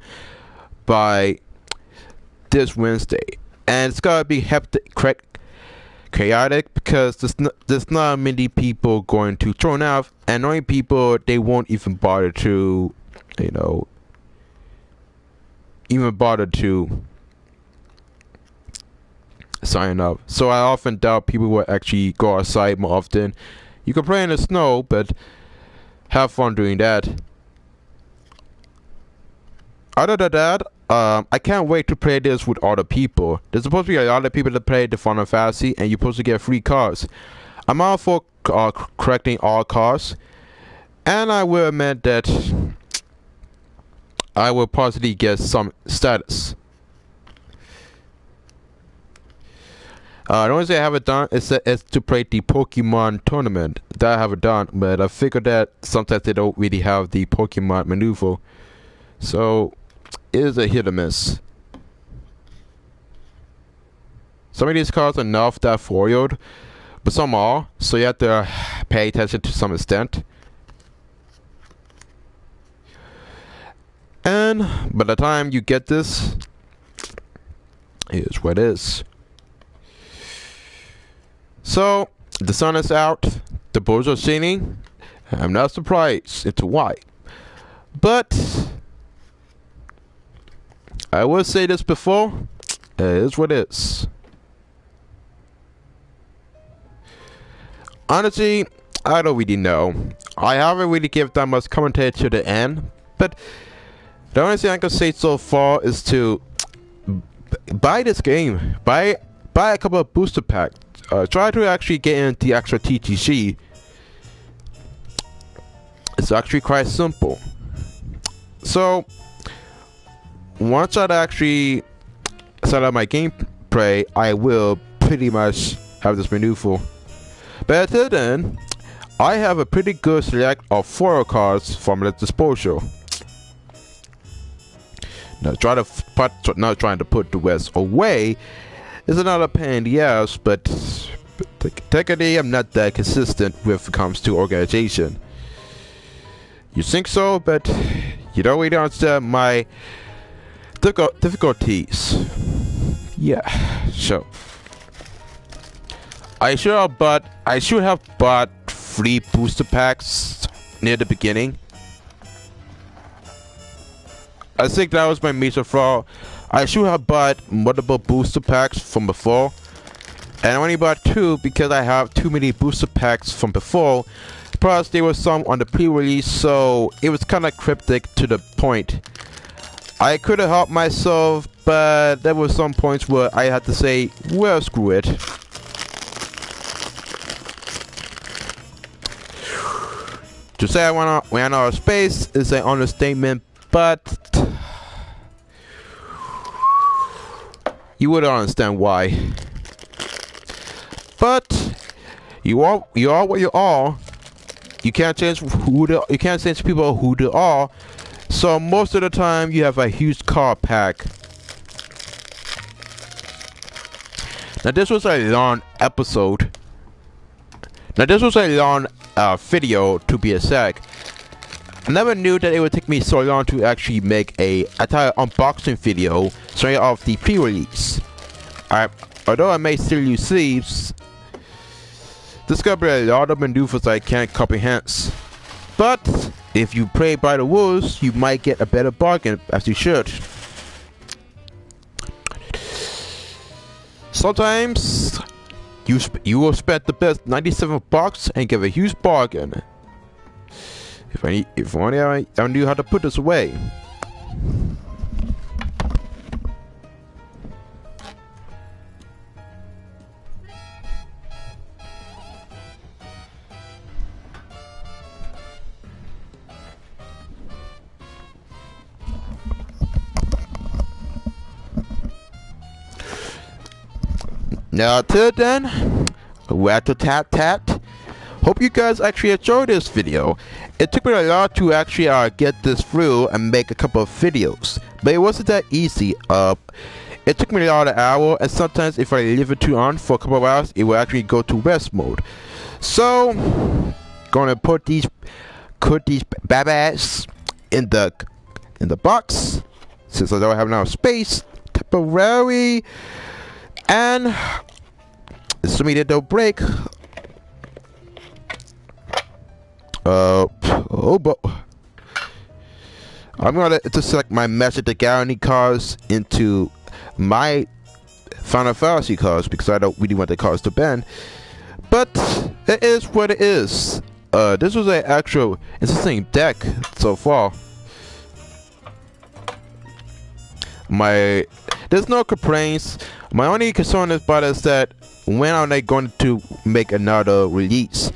S1: by this Wednesday, and it's gotta be chaotic because there's not many people going to turn out, and only people they won't even bother to, sign up. So I often doubt people will actually go outside more often. You can play in the snow, but have fun doing that. Other than that, I can't wait to play this with other people. There's supposed to be a lot of people that play the Final Fantasy, and you're supposed to get free cards. I'm all for correcting all cards, and I will admit that I will possibly get some status. The only thing I haven't done is to play the Pokemon tournament. That I haven't done, but I figured that sometimes they don't really have the Pokemon maneuver. So, it is a hit or miss. Some of these cards are not that foiled, but some are, so you have to pay attention to some extent. And by the time you get this, here's what it is. So, the sun is out, the birds are singing. I'm not surprised into why. But, I will say this before, it is what it is. Honestly, I don't really know. I haven't really given that much commentary to the end, but the only thing I can say so far is to buy this game. Buy a couple of booster packs. Try to actually get in the actual TCG. It's actually quite simple. So, once I actually set up my gameplay, I will pretty much have this maneuver. But until then, I have a pretty good select of foil cards from the disposal. Now, not trying to put the West away is another pain in the ass, but technically I'm not that consistent when it comes to organization. You think so, but you don't really understand my difficulties. Yeah, so I should have bought 3 booster packs near the beginning. I think that was my major flaw. I should have bought multiple booster packs from before, and I only bought 2 because I have too many booster packs from before. Plus, there were some on the pre-release, so it was kind of cryptic to the point. I could have helped myself, but there were some points where I had to say, well, screw it. To say I ran out of space is an understatement, but you would understand why. But you are what you are. You can't change people who they are. So most of the time you have a huge card pack. Now this was a long episode. Now this was a long video to be exact. I never knew that it would take me so long to actually make a entire unboxing video straight off the pre-release. Although I may still use sleeves, there's gonna be a lot of maneuvers I can't comprehend. But if you play by the rules, you might get a better bargain, as you should. Sometimes you will spend the best $97 and get a huge bargain. If only I knew how to put this away. Now till then, rat-a-tat-tat. Hope you guys actually enjoyed this video. It took me a lot to actually get this through and make a couple of videos, but it wasn't that easy. It took me about an hour, and sometimes if I leave it on for a couple of hours, it will actually go to rest mode. So, gonna put these babas in the box since I don't have enough space temporarily, and assuming they don't break. But I'm gonna just select my Magic the Gathering cards into my Final Fantasy cards because I don't really want the cards to bend. But it is what it is. This was an actual interesting deck so far. There's no complaints. My only concern about it is that when are they going to make another release?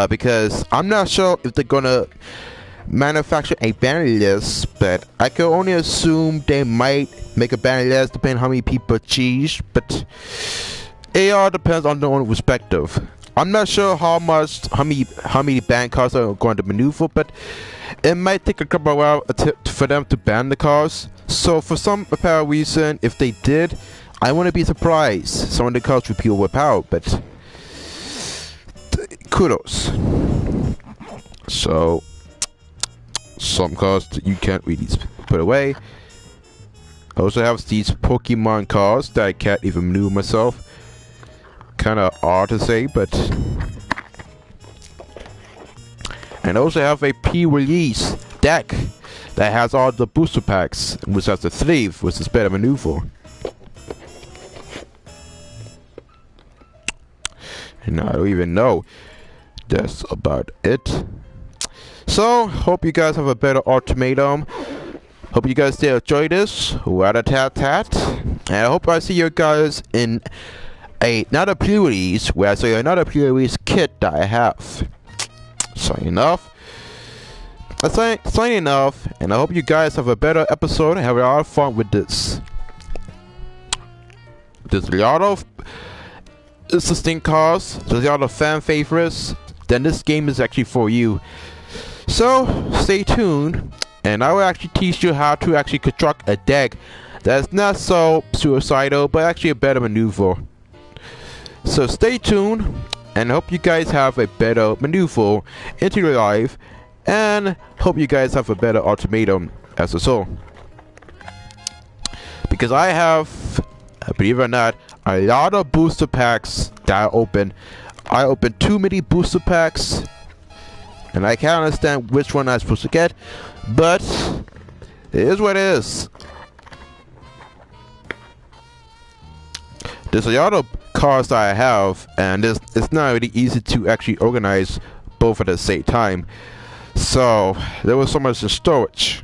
S1: Because I'm not sure if they're gonna manufacture a banner list, but I can only assume they might make a banner list depending on how many people choose. But It all depends on their own perspective. I'm not sure how many ban cards are going to maneuver, but it might take a couple of hours for them to ban the cards. So for some apparent reason, if they did, I wouldn't be surprised. Some of the cards would be overpowered, but kudos. So some cards that you can't really put away. I also have these Pokemon cards that I can't even maneuver myself. Kinda odd to say, but. And I also have a pre-release deck that has all the booster packs, which has the sleeve, which is better maneuver. And I don't even know. That's about it. So, hope you guys have a better ultimatum. Hope you guys did enjoy this. Rat-a-tat-tat. And I hope I see you guys in another pre-release, where I show you another pre-release kit that I have. Signing off. Signing off, and I hope you guys have a better episode and have a lot of fun with this. There's a lot of interesting cards, there's a lot of fan favorites, then this game is actually for you. So, stay tuned, and I will actually teach you how to actually construct a deck that's not so suicidal, but actually a better maneuver. So stay tuned, and hope you guys have a better maneuver into your life, and hope you guys have a better ultimatum as a soul. Because I have, believe it or not, a lot of booster packs that I opened. I opened too many booster packs, and I can't understand which one I'm supposed to get, but it is what it is. There's a lot of cards that I have, and it's not really easy to actually organize both at the same time. So there was so much in storage,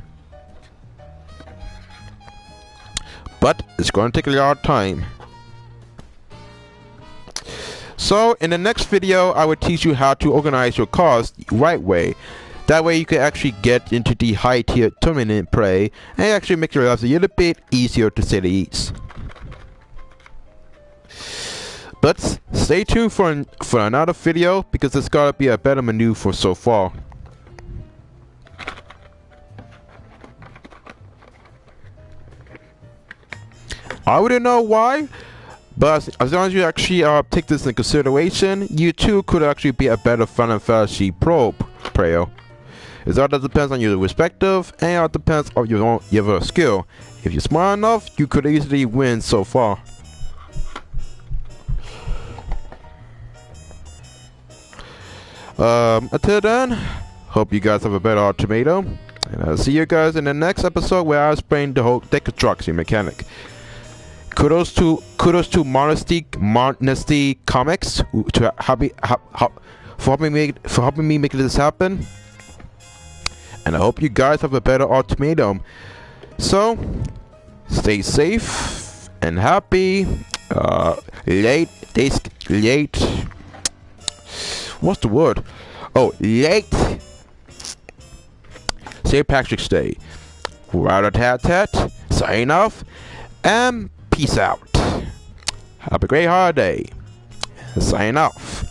S1: but it's going to take a lot of time. So in the next video, I will teach you how to organize your cards the right way. That way you can actually get into the high tier tournament play and actually make your life a little bit easier, to say the least. But stay tuned for another video, because it's gotta be a better maneuver so far. I wouldn't know why, but as long as you actually take this in consideration, you too could actually be a better Final Fantasy Pro player. It all depends on your respective, and it all depends on your skill. If you're smart enough, you could easily win so far. Until then, hope you guys have a better ultimatum, and I'll see you guys in the next episode where I explain the whole deck construction mechanic. Kudos to Modesty Comics for helping me make this happen, and I hope you guys have a better ultimatum. So, stay safe and happy. Late. What's the word? Oh, late St. Patrick's Day. Rat-a-tat-tat. Sign off, and peace out. Have a great holiday. Sign off.